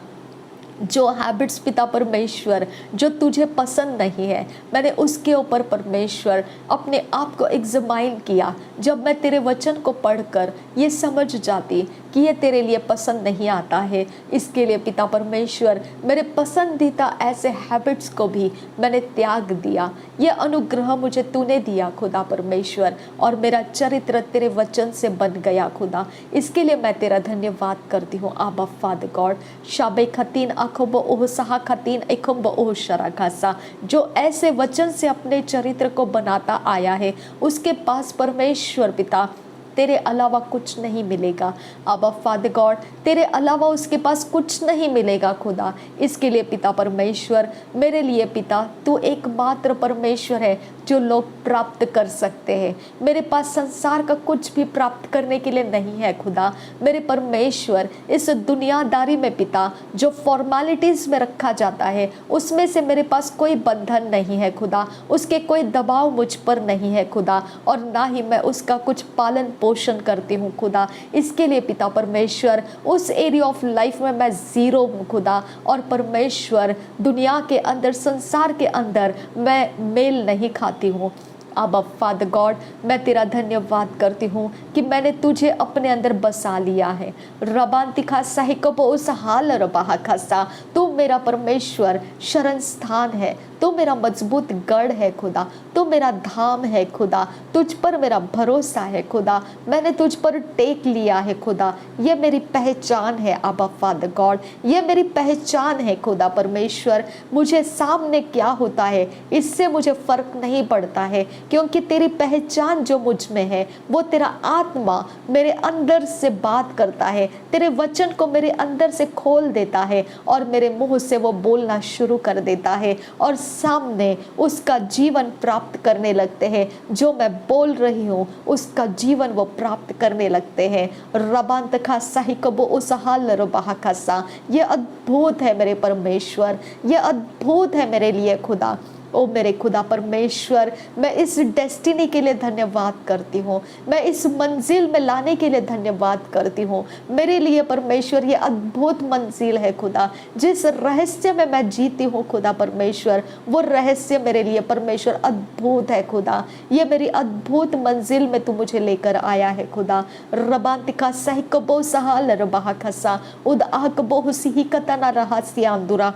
Speaker 1: जो हैबिट्स पिता परमेश्वर जो तुझे पसंद नहीं है, मैंने उसके ऊपर परमेश्वर अपने आप को एग्जामाइन किया। जब मैं तेरे वचन को पढ़कर ये समझ जाती कि ये तेरे लिए पसंद नहीं आता है, इसके लिए पिता परमेश्वर मेरे पसंदीदा ऐसे हैबिट्स को भी मैंने त्याग दिया। ये अनुग्रह मुझे तूने दिया खुदा परमेश्वर, और मेरा चरित्र तेरे वचन से बन गया खुदा। इसके लिए मैं तेरा धन्यवाद करती हूँ आबा फादर गॉड। शाबे खतीन अखब ओह सहा खतीन एखब ओह शरा खासा, जो ऐसे वचन से अपने चरित्र को बनाता आया है, उसके पास परमेश्वर पिता तेरे अलावा कुछ नहीं मिलेगा। अबा फादर गॉड, तेरे अलावा उसके पास कुछ नहीं मिलेगा खुदा। इसके लिए पिता परमेश्वर मेरे लिए पिता तू एकमात्र परमेश्वर है जो लोग प्राप्त कर सकते हैं। मेरे पास संसार का कुछ भी प्राप्त करने के लिए नहीं है खुदा। मेरे परमेश्वर, इस दुनियादारी में पिता जो फॉर्मेलिटीज़ में रखा जाता है, उसमें से मेरे पास कोई बंधन नहीं है खुदा, उसके कोई दबाव मुझ पर नहीं है खुदा, और ना ही मैं उसका कुछ पालन पोषण करती हूँ खुदा। इसके लिए पिता परमेश्वर उस एरिया ऑफ लाइफ में मैं ज़ीरो हूँ खुदा, और परमेश्वर दुनिया के अंदर, संसार के अंदर मैं मेल नहीं खाती हूँ। अब फादर गॉड, मैं तेरा धन्यवाद करती हूँ कि मैंने तुझे अपने अंदर बसा लिया है। रबांति खासा है कब उस हाल रबा खासा, तू मेरा परमेश्वर शरण स्थान है, तू मेरा मजबूत गढ़ है खुदा, तू मेरा धाम है खुदा, तुझ पर मेरा भरोसा है खुदा, मैंने तुझ पर टेक लिया है खुदा। ये मेरी पहचान है आबा फादर गॉड, ये मेरी पहचान है खुदा परमेश्वर। मुझे सामने क्या होता है इससे मुझे फर्क नहीं पड़ता है, क्योंकि तेरी पहचान जो मुझ में है वो तेरा आत्मा मेरे अंदर से बात करता है, तेरे वचन को मेरे अंदर से खोल देता है, और मेरे मुंह से वो बोलना शुरू कर देता है, और सामने उसका जीवन प्राप्त करने लगते हैं। जो मैं बोल रही हूँ उसका जीवन वो प्राप्त करने लगते हैं। रबांत खासा ही कबो उस हाल रबा खासा, ये अद्भुत है मेरे परमेश्वर, ये अद्भुत है मेरे लिए खुदा। ओ मेरे खुदा परमेश्वर, मैं इस डेस्टिनी के लिए धन्यवाद करती हूँ, मैं इस मंजिल में लाने के लिए धन्यवाद करती हूँ। मेरे लिए परमेश्वर ये अद्भुत मंजिल है खुदा, जिस रहस्य में मैं जीती हूँ खुदा परमेश्वर, वो रहस्य मेरे लिए परमेश्वर अद्भुत है खुदा। ये मेरी अद्भुत मंजिल में तू मुझे लेकर आया है खुदा। रबांतिका सही कबो सहाल रबा खसा उद आह कबो हुसी कतना रहा सियांदुरा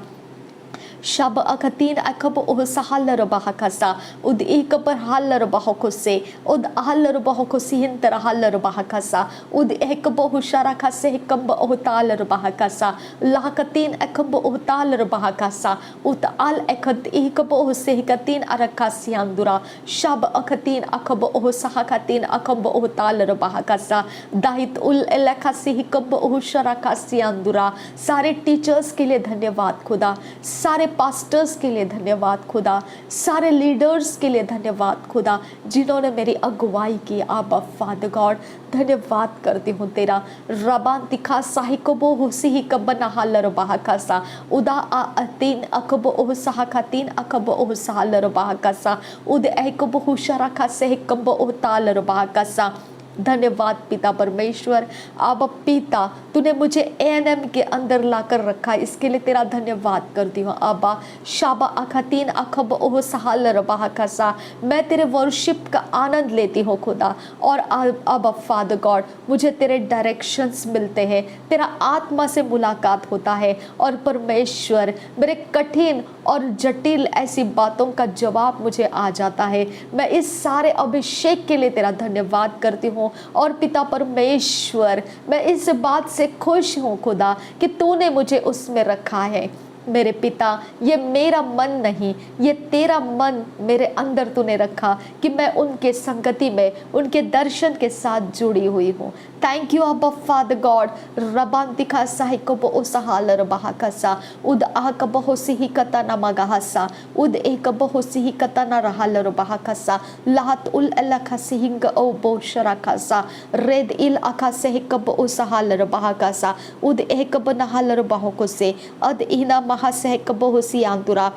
Speaker 1: शब अखतीन अखब ओह सहालर बहकसा उद एक पर हालर बहकुसे उद हालर बहकुसिन तर हालर बहकसा उद एक बहु शरा खसे कब ओह तालर बहकसा लाकतीन अखब ओह तालर बहकसा उत आल अखत एक बहु से कतीन अरकासियांदुरा शब अखतीन अखब ओह सहकतीन अखब ओह तालर बहकसा दाहित उल एलखसी कब ओह शरा खसियांदुरा। सारे टीचर्स के लिए धन्यवाद खुदा, सारे पास्टर्स के लिए धन्यवाद खुदा, सारे लीडर्स के लिए धन्यवाद खुदा, जिन्होंने मेरी अगुवाई की। आबा फादर गॉड, धन्यवाद करती हूँ तेरा। रबान तिखा साही कबो हुसी ही कब नहालर बहकसा उदा तीन अकब ओह सहकतीन अकब ओह सहलर बहकसा उद एकब हुशरा खसे कब ओह तालर बहकसा। धन्यवाद पिता परमेश्वर। अब पिता, तूने मुझे ANM के अंदर लाकर रखा, इसके लिए तेरा धन्यवाद करती हूँ। आबा शाबा अखतीन अखब ओह सहाल रबा खसा, मैं तेरे वर्शिप का आनंद लेती हूँ खुदा। और अब फादर गॉड, मुझे तेरे डायरेक्शंस मिलते हैं, तेरा आत्मा से मुलाकात होता है, और परमेश्वर मेरे कठिन और जटिल ऐसी बातों का जवाब मुझे आ जाता है। मैं इस सारे अभिषेक के लिए तेरा धन्यवाद करती हूँ। और पिता परमेश्वर, मैं इस बात से खुश हूँ खुदा कि तूने मुझे उसमें रखा है। मेरे पिता, ये मेरा मन नहीं, ये तेरा मन मेरे अंदर तूने रखा कि मैं उनके संगति में, उनके दर्शन के साथ जुड़ी हुई हूँ। थैंक यू अब्बा फादर गॉड। रबांतिका साहिकब ओसहालर बहाकसा उद आहकब होसिही कता नमगहसा उद एकब होसिही कता न रहलर बहाकसा लाहत उल अलखा सिहिंग ओ बोशराकसा रेद इल अखा सेहिकब ओसहालर बहाकसा उद एकब नहालर बहोकोसे अद इना महासेहिकब होसियांतुरा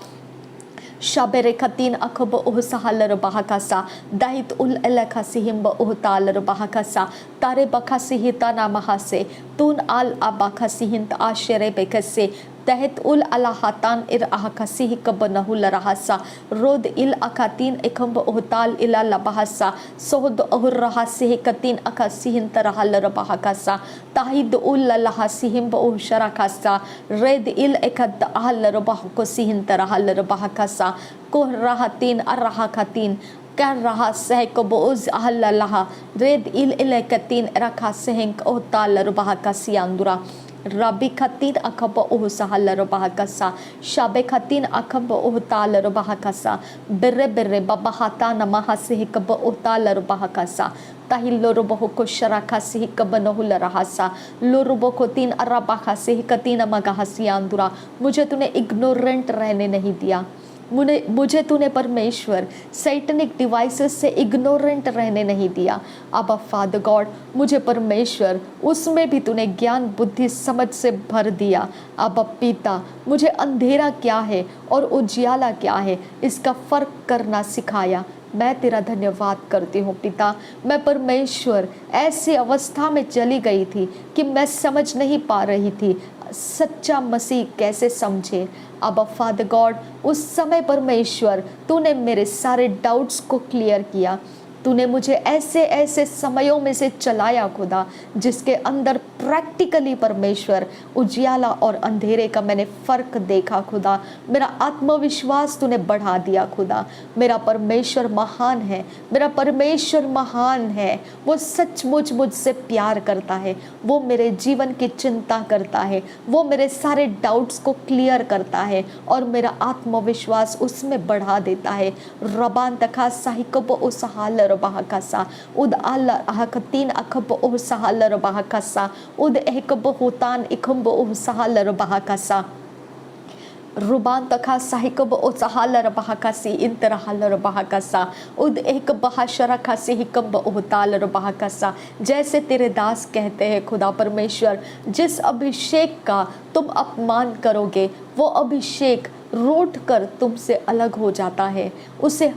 Speaker 1: शाबेरे खतीन अखब ओह सहालर बहाकसा दाहित उल अलखा सिहिंब ओह तालर बहाकसा तारे बखा सिहिता नामहासे तून आल अबाखा सिहिंत आशरे बेकसे तहत उल अलाहातान इर आहकसी कब नहुल रहसा रोद इल अखातीन एकम्ब ओहताल इला लबहसा सोहद ओहर रहसे कतीन अखसिहिन तरहल रबहकसा ताहिद उल लहसिहिम ओह शरकसा रेद इल एकद अहल रबहको सिहिन तरहल रबहकसा कोह रहतीन अरहकतीन कर रहा सह कबोज अहल्ला रेद इल इलकतीन रखा सहंक ओहताल रबहकसियांदुरा रबी खतीन अखब ओह सहल बहकसा शाबे खतीन अखब ओह ताल बहकसा बिर्रे बिर्रे बबहाता नमहा सिहिकब ओह ताल बहकसा ताहिल लोरबो को शराखा सिहिकब नहुल रहसा लोरबो को तीन अरबाखा सिहिकतीन मगहसियांदुरा मुझे तूने इग्नोरेंट रहने नहीं दिया। मुझे तूने परमेश्वर सैटनिक डिवाइसेस से इग्नोरेंट रहने नहीं दिया। अब फादर गॉड मुझे परमेश्वर उसमें भी तूने ज्ञान बुद्धि समझ से भर दिया। अब पिता मुझे अंधेरा क्या है और उजियाला क्या है इसका फ़र्क करना सिखाया। मैं तेरा धन्यवाद करती हूँ पिता। मैं परमेश्वर ऐसी अवस्था में चली गई थी कि मैं समझ नहीं पा रही थी सच्चा मसीह कैसे समझे। अब फादर गॉड उस समय परमेश्वर तूने मेरे सारे डाउट्स को क्लियर किया। तूने मुझे ऐसे ऐसे समयों में से चलाया खुदा जिसके अंदर प्रैक्टिकली परमेश्वर उजियाला और अंधेरे का मैंने फ़र्क देखा खुदा। मेरा आत्मविश्वास तूने बढ़ा दिया खुदा। मेरा परमेश्वर महान है, मेरा परमेश्वर महान है। वो सचमुच मुझसे प्यार करता है, वो मेरे जीवन की चिंता करता है, वो मेरे सारे डाउट्स को क्लियर करता है और मेरा आत्मविश्वास उसमें बढ़ा देता है। रबान तखा साहिकब ओसहाल बहकसा उद अल अहकतीन अखब ओह सहल बहकसा उद ehकब होतान इखम्ब ओह सहल बहकसा रुबान तखा साहिकब ओ सहल बहकसी इंतरहल बहकसा उद एक बहाशरखा सिहिकब ओह ताल बहकसा। जैसे तेरे दास कहते हैं खुदा परमेश्वर, जिस अभिषेक का तुम अपमान करोगे वो अभिषेक रूठ कर तुमसे अलग हो जाता है, उसे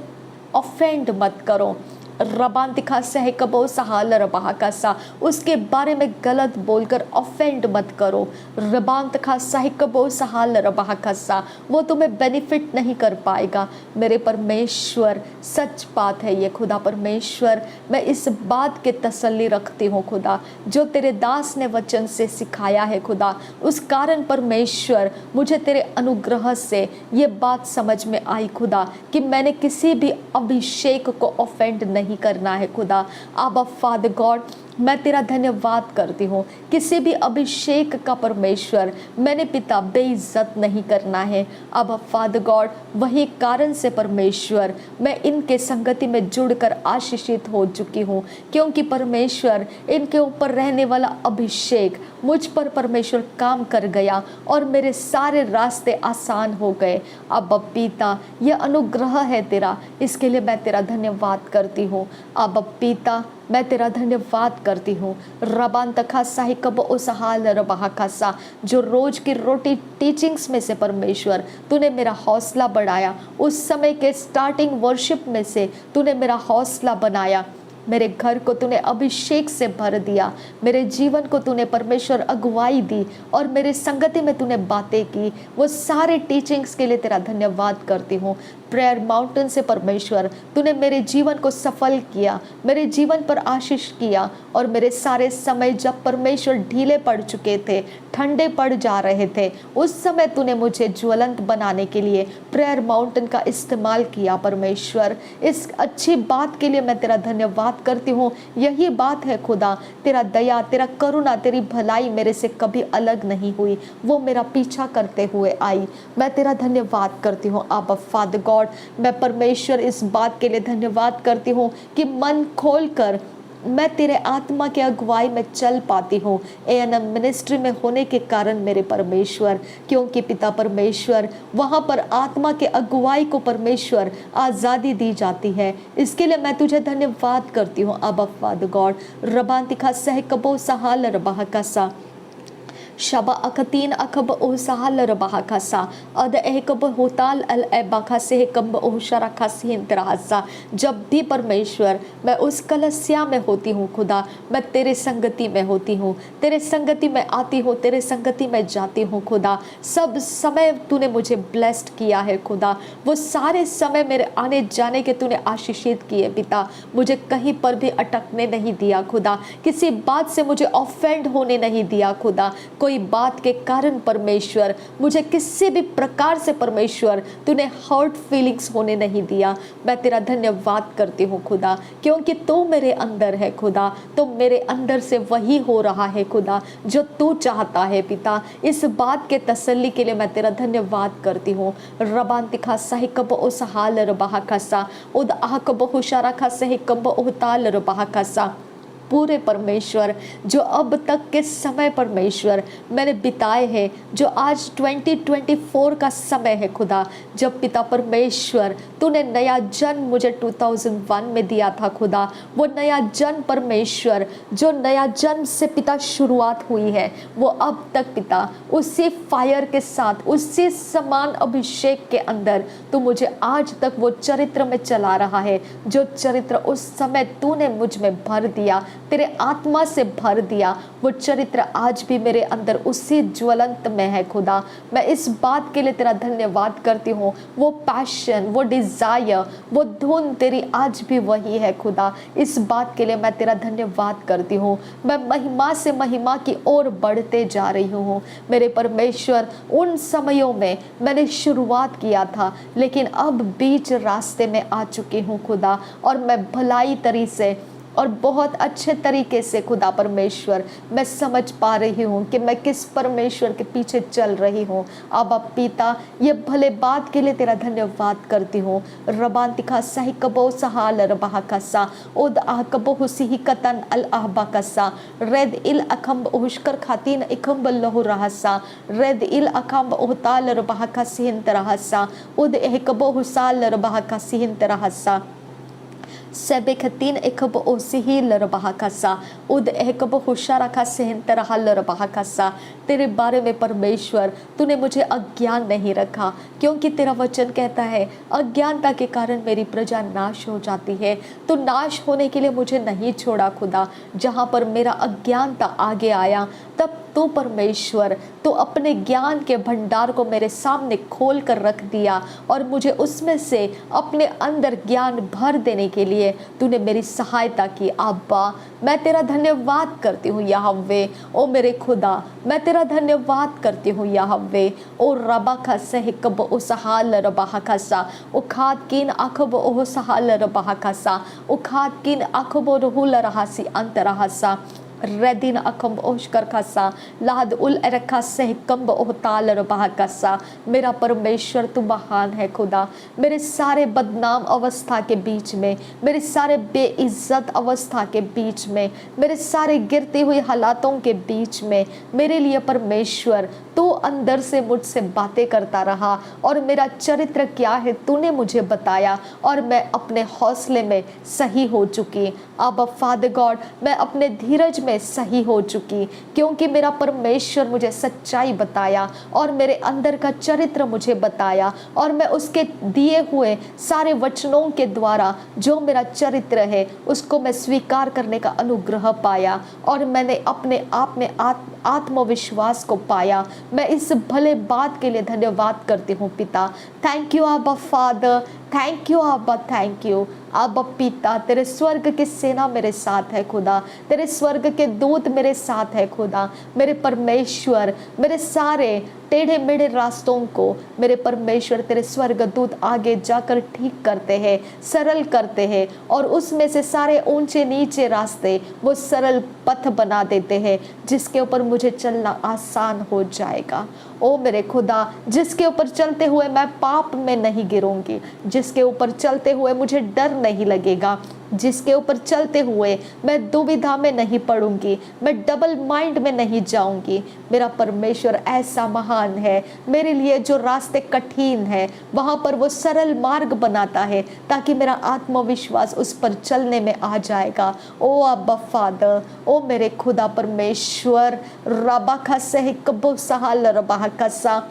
Speaker 1: ऑफेंड मत करो। रबान दिखा सह कबो सहाल रबाकसा, उसके बारे में गलत बोलकर ऑफेंड मत करो। रबान दिखा सह कबो सहाल रबाकसा, वो तुम्हें बेनिफिट नहीं कर पाएगा। मेरे परमेश्वर सच बात है ये खुदा परमेश्वर, मैं इस बात के तसल्ली रखती हूँ खुदा जो तेरे दास ने वचन से सिखाया है खुदा। उस कारण परमेश्वर मुझे तेरे अनुग्रह से ये बात समझ में आई खुदा कि मैंने किसी भी अभिषेक को ऑफेंड नहीं करना है खुदा। अब फादर गॉड मैं तेरा धन्यवाद करती हूँ, किसी भी अभिषेक का परमेश्वर मैंने पिता बेइज्जत नहीं करना है। अब फादर गॉड वही कारण से परमेश्वर मैं इनके संगति में जुड़कर आशीषित हो चुकी हूँ, क्योंकि परमेश्वर इनके ऊपर रहने वाला अभिषेक मुझ पर परमेश्वर काम कर गया और मेरे सारे रास्ते आसान हो गए। अब पिता यह अनुग्रह है तेरा, इसके लिए मैं तेरा धन्यवाद करती हूँ। अब पिता मैं तेरा धन्यवाद करती हूँ। रबान तखा साहिकब ओसहाल रबाकसा, जो रोज की रोटी टीचिंग्स में से परमेश्वर तूने मेरा हौसला बढ़ाया, उस समय के स्टार्टिंग वर्शिप में से तूने मेरा हौसला बनाया। मेरे घर को तूने अभिषेक से भर दिया, मेरे जीवन को तूने परमेश्वर अगुवाई दी और मेरे संगति में तूने बातें की। वो सारे टीचिंग्स के लिए तेरा धन्यवाद करती हूँ। प्रेयर माउंटेन से परमेश्वर तूने मेरे जीवन को सफल किया, मेरे जीवन पर आशीष किया। और मेरे सारे समय जब परमेश्वर ढीले पड़ चुके थे, ठंडे पड़ जा रहे थे, उस समय तूने मुझे ज्वलंत बनाने के लिए प्रेयर माउंटेन का इस्तेमाल किया। परमेश्वर, इस अच्छी बात के लिए मैं तेरा धन्यवाद करती हूँ। यही बात है खुदा, तेरा दया, तेरा करुणा, तेरी भलाई मेरे से कभी अलग नहीं हुई, वो मेरा पीछा करते हुए आई। मैं तेरा धन्यवाद करती हूँ आबा फादर गॉड। मैं परमेश्वर इस बात के लिए धन्यवाद करती हूँ कि मन खोलकर मैं तेरे आत्मा के अगुवाई में चल पाती हूँ ANM मिनिस्ट्री में होने के कारण मेरे परमेश्वर, क्योंकि पिता परमेश्वर वहाँ पर आत्मा के अगुवाई को परमेश्वर आज़ादी दी जाती है। इसके लिए मैं तुझे धन्यवाद करती हूँ आबा फादर गॉड। रबांतिका सह कबो सहाल रबाह कसा शबा अकतीन अकब ओ सहाल रबाह कसा अद ehकब होताल अल एबाखा से कब ओ शरखा सिंतरासा। जब भी परमेश्वर मैं उस कलसिया में होती हूँ खुदा, मैं तेरे संगति में होती हूँ, तेरे संगति में आती हूँ, तेरे संगति में जाती हूँ खुदा। सब समय तूने मुझे ब्लेस्ड किया है खुदा, वो सारे समय मेरे आने जाने के तूने आशीषित किए पिता। मुझे कहीं पर भी अटकने नहीं दिया खुदा, किसी बात से मुझे ऑफेंड होने नहीं दिया खुदा। कोई बात के कारण परमेश्वर मुझे किसी भी प्रकार से परमेश्वर तूने हर्ट फीलिंग्स होने नहीं दिया। मैं तेरा धन्यवाद करती हूँ खुदा, क्योंकि तू मेरे अंदर है खुदा, तो मेरे अंदर से वही हो रहा है खुदा जो तू चाहता है पिता। इस बात के तसल्ली के लिए मैं तेरा धन्यवाद करती हूँ। रबांतिखा सहिकब ओ सहाल रबाह कसा उद आहकब हुशारा खा सहिकब ओ ताल रबाह कसा। पूरे परमेश्वर जो अब तक के समय परमेश्वर मैंने बिताए हैं, जो आज 2024 का समय है खुदा, जब पिता परमेश्वर तूने नया जन्म मुझे 2001 में दिया था खुदा, वो नया जन्म परमेश्वर जो नया जन्म से पिता शुरुआत हुई है, वो अब तक पिता उसी फायर के साथ, उसी समान अभिषेक के अंदर तू मुझे आज तक वो चरित्र में चला रहा है, जो चरित्र उस समय तूने मुझ में भर दिया, तेरे आत्मा से भर दिया। वो चरित्र आज भी मेरे अंदर उसी ज्वलंत में है खुदा। मैं इस बात के लिए तेरा धन्यवाद करती हूँ। वो पैशन, वो डिज़ायर, वो धुन तेरी आज भी वही है खुदा। इस बात के लिए मैं तेरा धन्यवाद करती हूँ। मैं महिमा से महिमा की ओर बढ़ते जा रही हूँ मेरे परमेश्वर। उन समयों में मैंने शुरुआत किया था, लेकिन अब बीच रास्ते में आ चुकी हूँ खुदा, और मैं भलाई तरी से और बहुत अच्छे तरीके से खुदा परमेश्वर मैं समझ पा रही हूँ कि मैं किस परमेश्वर के पीछे चल रही हूँ। अब पिता, ये भले बात के लिए तेरा धन्यवाद करती हूँ। रबांतिका सही कबो सहाल रबाह कसा उद आह कबो हुसी कतन अल आहबा कसा रेद इल अखम्ब उहुश्कर खातीन इखम्ब लहु रहसा रेद इल अखम्ब उहताल रबाह का सिहंत रहसा उद एह कबो हुसाल रबाह का सिहंत रहसा सेबेखतीन एकब ओसिही लरबाह कसा उद एकब हुशारा का सेहंत रहा लरबाह कसा। तेरे बारे में परमेश्वर तूने मुझे अज्ञान नहीं रखा, क्योंकि तेरा वचन कहता है अज्ञानता के कारण मेरी प्रजा नाश हो जाती है। तो नाश होने के लिए मुझे नहीं छोड़ा खुदा। जहाँ पर मेरा अज्ञानता आगे आया, तब तू परमेश्वर तो अपने ज्ञान के भंडार को मेरे सामने खोल कर रख दिया, और मुझे उसमें से अपने अंदर ज्ञान भर देने के लिए तूने मेरी सहायता की। अब्बा, मैं तेरा धन्यवाद करती हूँ याहव्वे। ओ मेरे खुदा, मैं तेरा धन्यवाद करती हूँ याहव्वे। ओ रबा खसे हिकब ओ सहाल रबाह खसा ओ खाद किन अखब ओ सहाल रबाह खसा ओ खाद किन अखब रहुल रहासी अंत रहसा रेदिन अकम्ब ओशकर खसा लाद उल रखा से कम्ब ओहताल रबाह कसा। मेरा परमेश्वर तू महान है खुदा। मेरे सारे बदनाम अवस्था के बीच में, मेरे सारे बेइज्जत अवस्था के बीच में, मेरे सारे गिरती हुई हालातों के बीच में मेरे लिए परमेश्वर तू अंदर से मुझसे बातें करता रहा, और मेरा चरित्र क्या है तूने मुझे बताया, और मैं अपने हौसले में सही हो चुकी। अब फादर गॉड, मैं अपने धीरज में सही हो चुकी, क्योंकि मेरा परमेश्वर मुझे सच्चाई बताया और मेरे अंदर का चरित्र मुझे बताया, और मैं उसके दिए हुए सारे वचनों के द्वारा जो मेरा चरित्र है उसको मैं स्वीकार करने का अनुग्रह पाया, और मैंने अपने आप में आत्मविश्वास को पाया। मैं इस भले बात के लिए धन्यवाद करती हूँ पिता। थैंक यू आबा फादर, थैंक यू अब्बा, थैंक यू अब्बा पिता। तेरे स्वर्ग की सेना मेरे साथ है खुदा, तेरे स्वर्ग के दूत मेरे साथ है खुदा। मेरे परमेश्वर, मेरे सारे टेढ़े मेढ़े रास्तों को मेरे परमेश्वर तेरे स्वर्ग दूत आगे जाकर ठीक करते हैं, सरल करते हैं, और उसमें से सारे ऊंचे नीचे रास्ते वो सरल पथ बना देते हैं, जिसके ऊपर मुझे चलना आसान हो जाएगा। ओ मेरे खुदा, जिसके ऊपर चलते हुए मैं पाप में नहीं गिरूंगी, जिसके ऊपर चलते हुए मुझे डर नहीं लगेगा, जिसके ऊपर चलते हुए मैं दुविधा में नहीं पड़ूंगी, मैं डबल माइंड में नहीं जाऊंगी। मेरा परमेश्वर ऐसा महान है, मेरे लिए जो रास्ते कठिन है वहां पर वो सरल मार्ग बनाता है, ताकि मेरा आत्मविश्वास उस पर चलने में आ जाएगा। ओ अब्बा फादर, ओ मेरे खुदा परमेश्वर, रबा खसे कबो सहाल रबा कसा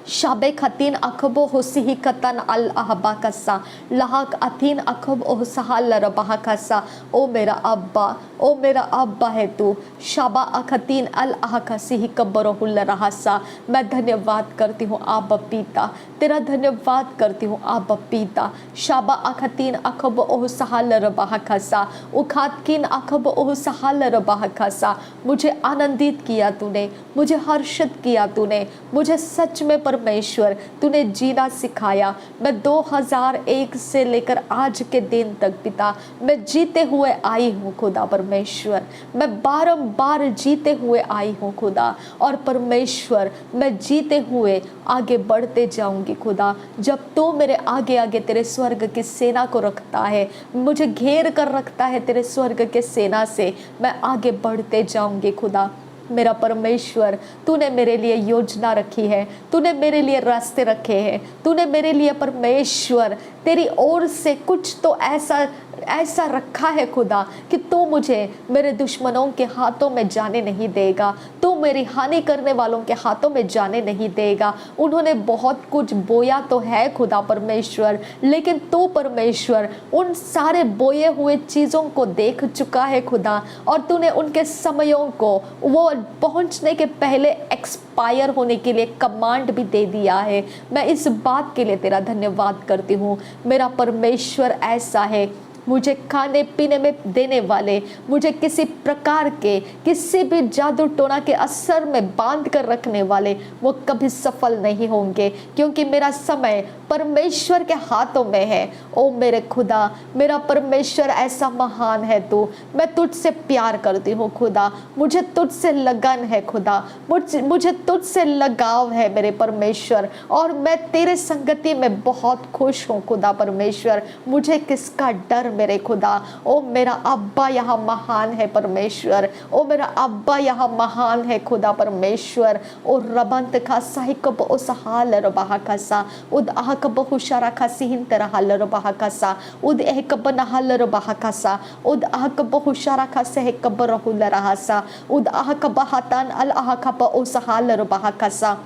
Speaker 1: शाबे खतीन अखबो होसिही कतन अल अहबा कसा लहाक अथीन अखब ओह सहाल रबा कसा। ओ मेरा अब्बा, ओ मेरा अब्बा है तू। शाबा अखतीन अल अहकसिही कब्बरहुल रहसा। मैं धन्यवाद करती हूँ आबा पिता, तेरा धन्यवाद करती हूँ आबा पिता। शाबा अखतीन अखब ओह सहाल रबा कसा उखातकिन अखब ओह सहाल रबा कसा। मुझे आनंदित किया तूने, मुझे हर्षित किया तूने, मुझे सच में परमेश्वर तूने जीना सिखाया। मैं 2001 से लेकर आज के दिन तक पिता मैं जीते हुए आई हूँ खुदा परमेश्वर, मैं बारंबार जीते हुए आई हूँ खुदा, और परमेश्वर मैं जीते हुए आगे बढ़ते जाऊंगी खुदा। जब तू मेरे आगे आगे तेरे स्वर्ग की सेना को रखता है, मुझे घेर कर रखता है तेरे स्वर्ग के सेना से, मैं आगे बढ़ते जाऊंगी खुदा। मेरा परमेश्वर, तूने मेरे लिए योजना रखी है, तूने मेरे लिए रास्ते रखे हैं, तूने मेरे लिए परमेश्वर तेरी ओर से कुछ तो ऐसा रखा है खुदा कि तू मुझे मेरे दुश्मनों के हाथों में जाने नहीं देगा, तू मेरी हानि करने वालों के हाथों में जाने नहीं देगा। उन्होंने बहुत कुछ बोया तो है खुदा परमेश्वर, लेकिन तू परमेश्वर उन सारे बोए हुए चीज़ों को देख चुका है खुदा, और तूने उनके समयों को वो पहुंचने के पहले एक्सपायर होने के लिए कमांड भी दे दिया है। मैं इस बात के लिए तेरा धन्यवाद करती हूँ। मेरा परमेश्वर ऐसा है, मुझे खाने पीने में देने वाले, मुझे किसी प्रकार के किसी भी जादू टोना के असर में बांध कर रखने वाले, वो कभी सफल नहीं होंगे, क्योंकि मेरा समय परमेश्वर के हाथों में है। ओ मेरे खुदा, मेरा परमेश्वर ऐसा महान है तू। मैं तुझसे प्यार करती हूँ खुदा, मुझे तुझसे लगन है खुदा, मुझे तुझसे लगाव है मेरे परमेश्वर, और मैं तेरे संगति में बहुत खुश हूँ खुदा परमेश्वर। मुझे किसका डर मेरे खुदा। ओ मेरा अब्बा यहाँ महान है परमेश्वर, ओ मेरा अब्बा यहाँ महान है खुदा परमेश्वर। ओ रबंत का साहिकब ओ सहाल रबाह कसा उद आहकब हुशारा का सिहिन तरहाल रबाह कसा उद ehकब नहाल रबाह कसा उद आहकब हुशारा का सहकब रहुल रहसा उद आहकब हतान अल आहकब ओ सहाल रबाह कसा।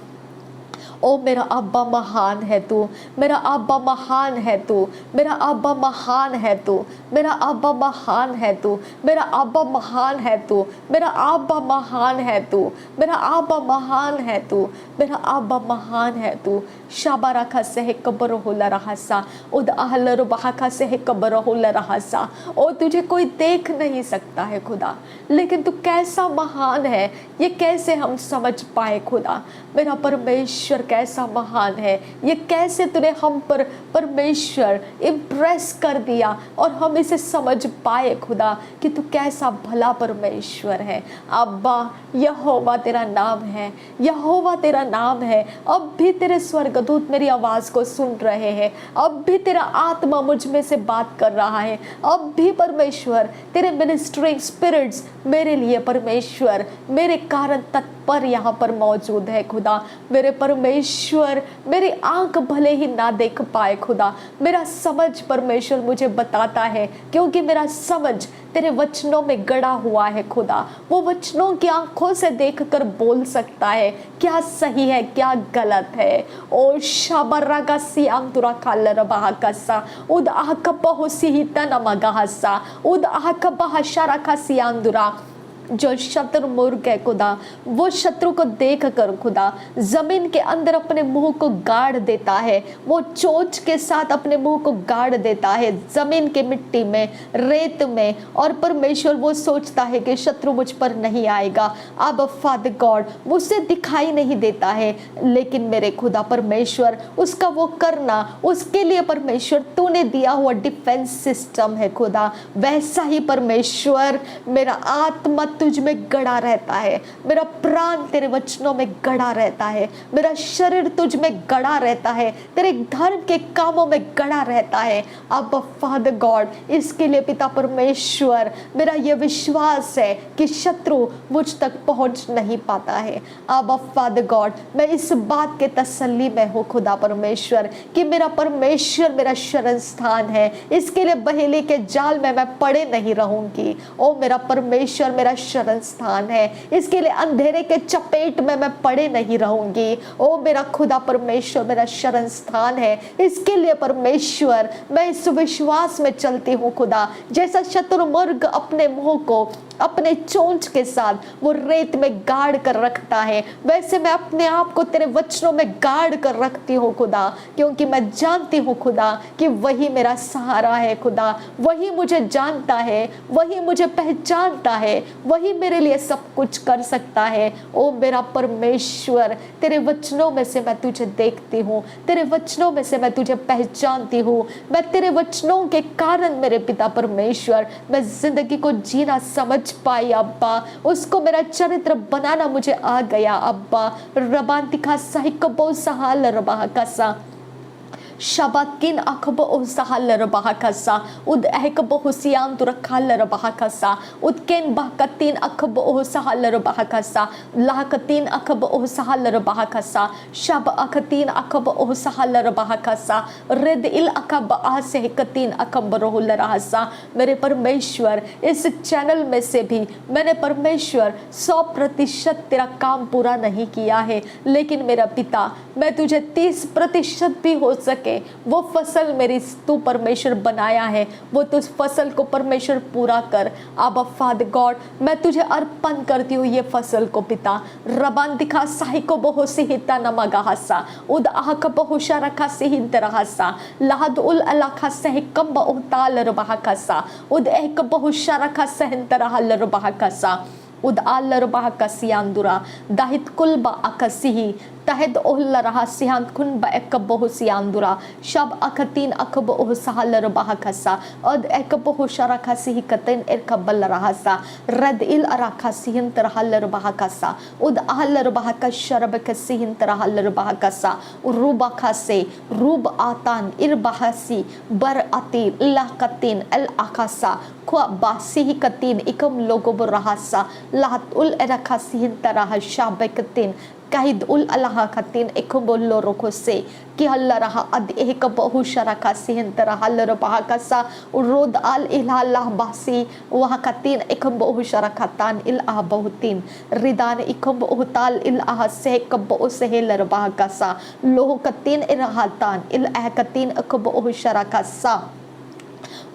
Speaker 1: ओ मेरा अब्बा महान है तू, मेरा अब्बा महान है तू, मेरा अब्बा महान है तू, मेरा अब्बा महान है तू, मेरा अब्बा महान है तू, मेरा अब्बा महान है तू, मेरा अब्बा महान है तू, मेरा अब्बा महान है तू। शाबारा का सह कबर होला रहसा उद आहल रुबाह का सह कबर होला रहसा। ओ तुझे कोई देख नहीं सकता है खुदा, लेकिन तू कैसा महान है ये कैसे हम समझ पाए खुदा। मेरा परमेश्वर कैसा महान है, ये कैसे तूने हम पर परमेश्वर इम्प्रेस कर दिया और हम इसे समझ पाए खुदा कि तू कैसा भला परमेश्वर है। अब्बा यहोवा तेरा नाम है, यहोवा तेरा नाम है। अब भी तेरे स्वर्गदूत मेरी आवाज़ को सुन रहे हैं, अब भी तेरा आत्मा मुझ में से बात कर रहा है, अब भी परमेश्वर तेरे मिनिस्ट्रिंग स्पिरिट्स मेरे लिए परमेश्वर मेरे कारण तत्पर यहाँ पर मौजूद है खुदा। मेरे परमेश्वर मेरी आंख भले ही ना देख पाए खुदा, मेरा समझ परमेश्वर मुझे बताता है, क्योंकि मेरा समझ तेरे वचनों में गड़ा हुआ है खुदा। वो वचनों की आंखों से देखकर बोल सकता है क्या सही है क्या गलत है। ओ शाबर्रा का सियांग तुरा कालर बाहकसा उद आहकबा होसी हिता नमगाहसा उद आहकबा हशारा का सियांग दुरा जो शत्रु मुर्ग है खुदा, वो शत्रु को देख कर खुदा जमीन के अंदर अपने मुंह को गाड़ देता है, वो चोंच के साथ अपने मुंह को गाड़ देता है जमीन के मिट्टी में, रेत में। और परमेश्वर वो सोचता है कि शत्रु मुझ पर नहीं आएगा। अब फादर गॉड मुझसे दिखाई नहीं देता है, लेकिन मेरे खुदा परमेश्वर उसका वो करना, उसके लिए परमेश्वर तूने दिया हुआ डिफेंस सिस्टम है खुदा। वैसा ही परमेश्वर मेरा आत्मा तुझ में गड़ा रहता है, मेरा प्राण तेरे वचनों में गड़ा रहता है, मेरा शरीर तुझ में गड़ा रहता है, तेरे धर्म के कामों में गड़ा रहता है। अब फादर गॉड इसके लिए पिता परमेश्वर मेरा यह विश्वास है कि शत्रु मुझ तक पहुंच नहीं पाता है। अब फादर गॉड मैं इस बात के तसल्ली में हूँ खुदा परमेश्वर कि मेरा परमेश्वर मेरा शरण स्थान है। इसके लिए बहेली के जाल में मैं पड़े नहीं रहूंगी। ओ मेरा परमेश्वर मेरा शरण स्थान है, इसके लिए अंधेरे के चपेट में मैं पड़े नहीं रहूंगी। ओ मेरा खुदा परमेश्वर मेरा शरण स्थान है, इसके लिए परमेश्वर मैं इस विश्वास में चलती हूँ खुदा। जैसा शत्रुमुर्ग अपने मुंह को अपने चोंच के साथ वो रेत में गाड़ कर रखता है, वैसे मैं अपने आप को तेरे वचनों में गाड़ कर रखती हूँ खुदा, क्योंकि मैं जानती हूँ खुदा कि वही मेरा सहारा है खुदा। वही मुझे जानता है, वही मुझे पहचानता है, वही मेरे लिए सब कुछ कर सकता है। ओ मेरा परमेश्वर तेरे वचनों में से मैं तुझे देखती हूँ, तेरे वचनों में से मैं तुझे पहचानती हूँ। मैं तेरे वचनों के कारण मेरे पिता परमेश्वर मैं जिंदगी को जीना समझ पाई अब्बा, उसको मेरा चरित्र बनाना मुझे आ गया अब्बा। रबांतिका साहिकबो सहाल रबा कसा Shabakin akabo sahal bahakasa ud ehkabo husian turakal bahakasa udken bahkatin akabo sahal bahakasa lahkatin akabo sahal bahakasa shab akatin akabo sahal bahakasa red il akab से हकतीन अकबरोहुल रहसा। मेरे परमेश्वर इस चैनल में से भी मैंने परमेश्वर 100% तेरा काम पूरा नहीं किया है, लेकिन मेरा पिता मैं तुझे 30% भी हो सके वो फसल मेरी तू परमेश्वर बनाया है, वो तो उस फसल को परमेश्वर पूरा कर। अब फादर गॉड मैं तुझे अर्पण करती हूँ ये फसल को पिता। रबान दिखा साही को बहु सिहिता नमगाहसा उद आह का बहु शरखा सिहित रहसा लाहद उल अलाखा सह कम बहु ताल रबाहकसा उद एक बहु शरखा सहन तरहल रबाहकसा उद आल रबाहकसियांदुरा दाहित कुल बा अकसिही तहद ओहल रहा सिहान खुन ब एकबो सियांदुरा शब अखतीन अकबो सहल रबाहकसा अद एकबो शरखा सिही कतन इरकबल रहसा रद इल अराखा सिहिन तरहल रबाहकसा उद आल रबाहक शरब कसिहिन तरहल रबाहकसा रुबा खासे रुब आतान इरबाहसी बर अती लहकतीन अल अकासा ख्वा बासिही कतीन इकम लोगो रहसा लाहत उल अरखा सिहिन तरह शाबकतीन काहिद उल अल्लाह खतीन एकबोलो रोको से कि हल्ला रहा अद एक बहु शरका सिहन तरह हल्ला रहा कसा रोद अल इलाह बासी वहाँ खतीन एक बहु शरकतान इलाह बहुतीन रिदान एक बहु ताल इलाह से कब से लरबा कसा लोह कतीन इराहतान इलाह कतीन एक बहु शरकसा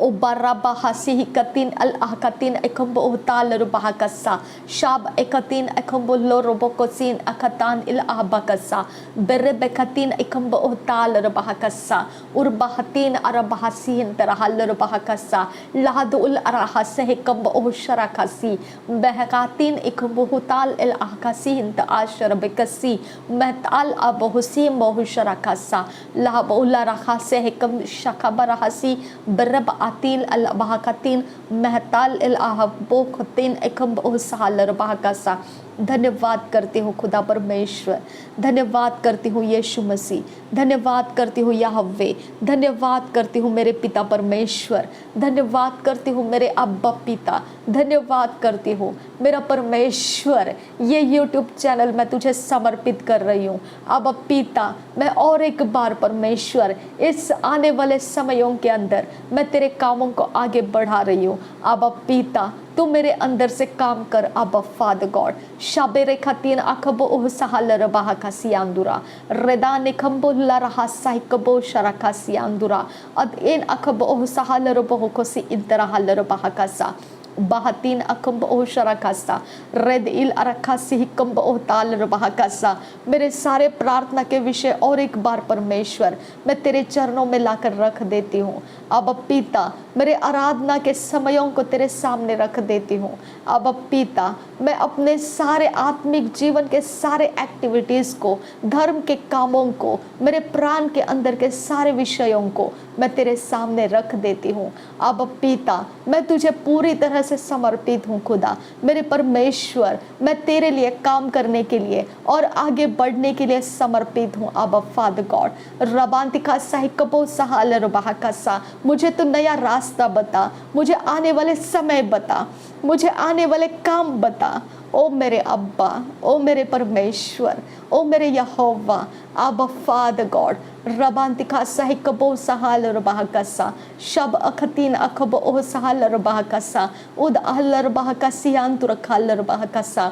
Speaker 1: ओ बराबा हसी कतीन अल अहकतीन एकम्बो ताल रुबाहकसा शाब एकतीन एकम्बो लो रोबोकोसीन अखतान इल अहबकसा बेरे बेकतीन एकम्बो ताल रुबाहकसा उर्बाहतीन अरबाहसीन तरहल रुबाहकसा लाहद उल अराहसे एकम्बो शरकसी बहकातीन एकम्बो ताल इल अहकसीन तआशर बेकसी महताल अबहुसीम बहु शरकसा लाहब उल अराहसे एकम शखबरहसी बरब आतिल अल बहकतीन महताल इल अहबोखतीन एकम बहुसहाल रबाहकसा। धन्यवाद करती हूँ खुदा परमेश्वर, धन्यवाद करती हूँ यीशु मसीह, धन्यवाद करती हूँ यहोवे, धन्यवाद करती हूँ मेरे पिता परमेश्वर, धन्यवाद करती हूँ मेरे अब्बा पिता, धन्यवाद करती हूँ मेरा परमेश्वर। ये YouTube चैनल मैं तुझे समर्पित कर रही हूँ अब पिता। मैं और एक बार परमेश्वर इस आने वाले समयों के अंदर मैं तेरे कामों को आगे बढ़ा रही हूँ अब पिता। तू मेरे अंदर से काम कर अब फादर गॉड। शाबेरे खतीन अखबो ओह सहल रबाह का सियांदुरा रेदान खम्बो लरहा साहिकबो शरका सियांदुरा अद इन अखबो ओह सहल रबो को सी इंतरहल रबाह का सा Bahatin akam o sharakasa red il arakasi हिकम ओ ताल रबाकसा। मेरे सारे प्रार्थना के विषय और एक बार परमेश्वर मैं तेरे चरणों में लाकर रख देती हूँ। अब पिता मेरे आराधना के समयों को तेरे सामने रख देती हूँ। अब पिता मैं अपने सारे आत्मिक जीवन के सारे एक्टिविटीज़ को, धर्म के कामों को, मेरे प्राण के अंदर के सारे विषयों को मैं तेरे सामने रख देती हूँ। अब पिता मैं तुझे पूरी तरह से समर्पित हूँ खुदा। मेरे परमेश्वर मैं तेरे लिए काम करने के लिए और आगे बढ़ने के लिए समर्पित हूँ। अब फादर गॉड रबांतिका साहिकबो सहाल रबाहकसा, मुझे तो नया रास्ता बता, मुझे आने वाले समय बता, मुझे आने वाले काम बता। ओ मेरे अब्बा, ओ मेरे परमेश्वर, ओ मेरे यहोवा। अब फादर गॉड रबांतिका साहिकबो सहाल रबाहकसा शब अखतीन अखब ओ सहाल रबाहकसा उद अहल रबाहकसियान तुरखाल रबाहकसा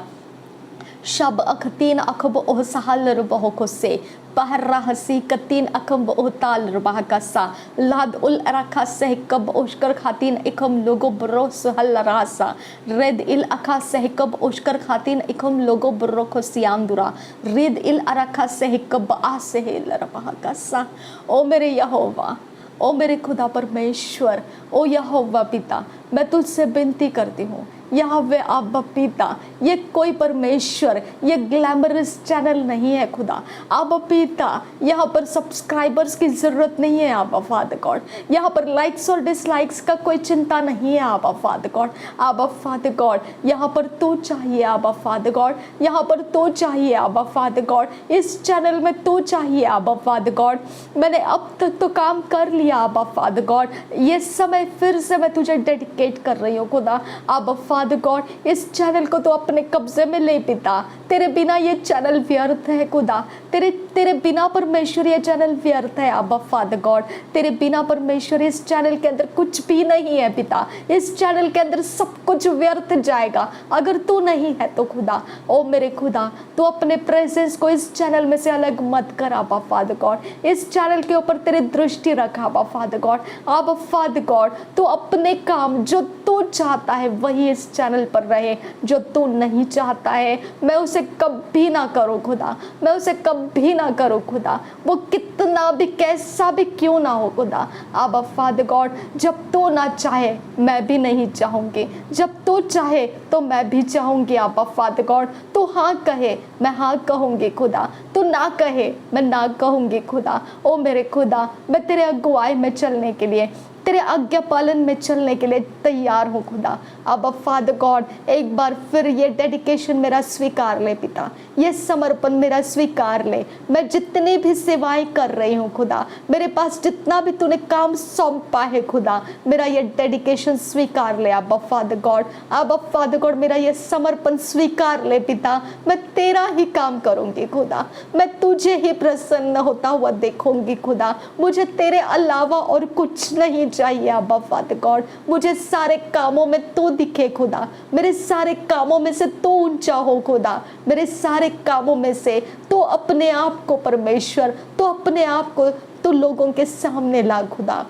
Speaker 1: शब अखतीन अखब ओ सहाल रबाहकसे पहर्राहसी कतीन अकम ओ ताल रबाहकसा लाद उल अरखा सहकब ओशकर खातीन इकम लोगो बरो सुहल रासा रेद इल अखा सहकब ओशकर खातीन इकम लोगो बरो को सियामदुरा रेद इल अरखा सहकब आसेल रबाहकसा। ओ मेरे यहोवा, ओ मेरे खुदा परमेश्वर, ओ यहोवा पिता, मैं तुझसे विनती करती हूँ यहोवा अब्बा पिता, ये कोई परमेश्वर ये ग्लैमरस चैनल नहीं है खुदा। अब्बा पिता यहाँ पर सब्सक्राइबर्स की ज़रूरत नहीं है अब्बा फादर गॉड, यहाँ पर लाइक्स और डिसलाइक्स का कोई चिंता नहीं है अब्बा फादर गॉड। अब्बा फादर गॉड यहाँ पर तू चाहिए अब्बा फादर गॉड, यहाँ पर तू चाहिए अब्बा फादर गॉड, इस चैनल में तू चाहिए अब्बा फादर गॉड। मैंने अब तक तो काम कर लिया अब्बा फादर गॉड, ये समय फिर से मैं तुझे डेडिकेट कर रही हूँ खुदा। अब्बा फादर गॉड इस चैनल को तो अपने कब्जे में ले पिता, तेरे बिना ये चैनल व्यर्थ है खुदा, तेरे बिना परमेश्वर ये चैनल व्यर्थ है अब्बा फादर गॉड। तेरे बिना परमेश्वर इस चैनल के अंदर कुछ भी नहीं है पिता, इस चैनल के अंदर सब कुछ व्यर्थ जाएगा अगर तू नहीं है तो खुदा। ओ मेरे खुदा तू अपने प्रेजेंस को इस चैनल में से अलग मत कर अब्बा फादर गॉड, इस चैनल के ऊपर तेरी दृष्टि रखा अब्बा फादर गॉड। अब्बा फादर गॉड तू अपने काम जो तू चाहता है वही इस चैनल पर रहे, जो तू नहीं चाहता है मैं उसे कभी ना करूँ खुदा, मैं उसे कभी ना करूँ खुदा, वो कितना भी कैसा भी क्यों ना हो खुदा। अब्बा फादर गॉड जब तू ना चाहे मैं भी नहीं चाहूँगी, जब तू चाहे तो मैं भी चाहूँगी अब्बा फादर गॉड। तू हाँ कहे मैं हाँ कहूँगी खुदा, तू ना कहे मैं ना कहूँगी खुदा। ओ मेरे खुदा मैं तेरे अगुवाई में चलने के लिए, तेरे आज्ञा पालन में चलने के लिए तैयार हूँ खुदा। अब फादर गॉड एक बार फिर ये डेडिकेशन मेरा स्वीकार ले पिता, ये समर्पण मेरा स्वीकार ले। मैं जितनी भी सेवाएं कर रही हूँ खुदा, मेरे पास जितना भी तूने काम सौंपा है खुदा, मेरा ये डेडिकेशन स्वीकार ले अब फादर गॉड। अब फादर गॉड मेरा ये समर्पण स्वीकार ले पिता, मैं तेरा ही काम करूँगी खुदा, मैं तुझे ही प्रसन्न होता हुआ देखूंगी खुदा। मुझे तेरे अलावा और कुछ नहीं चाहिए अब्बा फादर गॉड, मुझे सारे कामों में तू दिखे खुदा, मेरे सारे कामों में से तू ऊंचा हो खुदा, मेरे सारे कामों में से तू अपने आप को परमेश्वर, तू अपने आप को तू लोगों के सामने ला खुदा।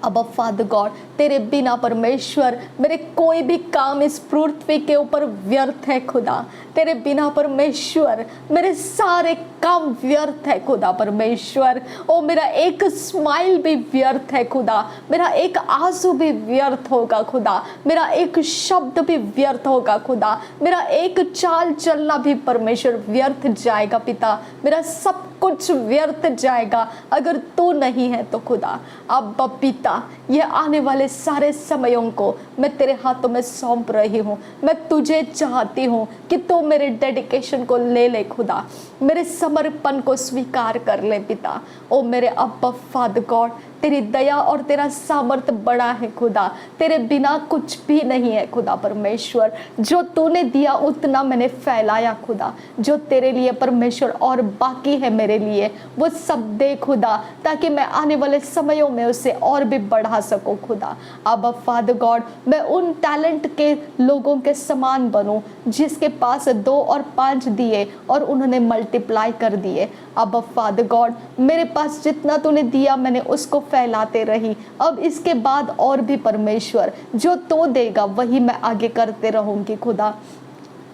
Speaker 1: अब फादर गॉड तेरे बिना परमेश्वर मेरे कोई भी काम इस पृथ्वी के ऊपर व्यर्थ है खुदा, तेरे बिना परमेश्वर मेरे सारे काम व्यर्थ है खुदा परमेश्वर। ओ मेरा एक स्माइल भी व्यर्थ है खुदा, मेरा एक आंसू भी व्यर्थ होगा खुदा, मेरा एक शब्द भी व्यर्थ होगा खुदा, मेरा एक चाल चलना भी परमेश्वर व्यर्थ जाएगा पिता, मेरा सब कुछ व्यर्थ जाएगा अगर तू नहीं है तो खुदा। अब पिता ये आने वाले सारे समयों को मैं तेरे हाथों में सौंप रही हूँ, मैं तुझे चाहती हूँ कि तू मेरे डेडिकेशन को ले ले खुदा, मेरे समर्पण को स्वीकार कर ले पिता। ओ मेरे अब्बा फादर गॉड तेरी दया और तेरा सामर्थ बड़ा है खुदा, तेरे बिना कुछ भी नहीं है खुदा परमेश्वर। जो तूने दिया उतना मैंने फैलाया खुदा, जो तेरे लिए परमेश्वर और बाकी है मेरे लिए वो सब दे खुदा, ताकि मैं आने वाले समयों में उसे और भी बढ़ा सकूं खुदा। अब फादर गॉड मैं उन टैलेंट के लोगों के समान बनूं जिसके पास 2 और 5 दिए और उन्होंने मल्टीप्लाई कर दिए। अब फादर गॉड मेरे पास जितना तूने दिया मैंने उसको फैलाते रही। अब इसके बाद और भी परमेश्वर जो तो देगा वही मैं आगे करते रहूंगी खुदा।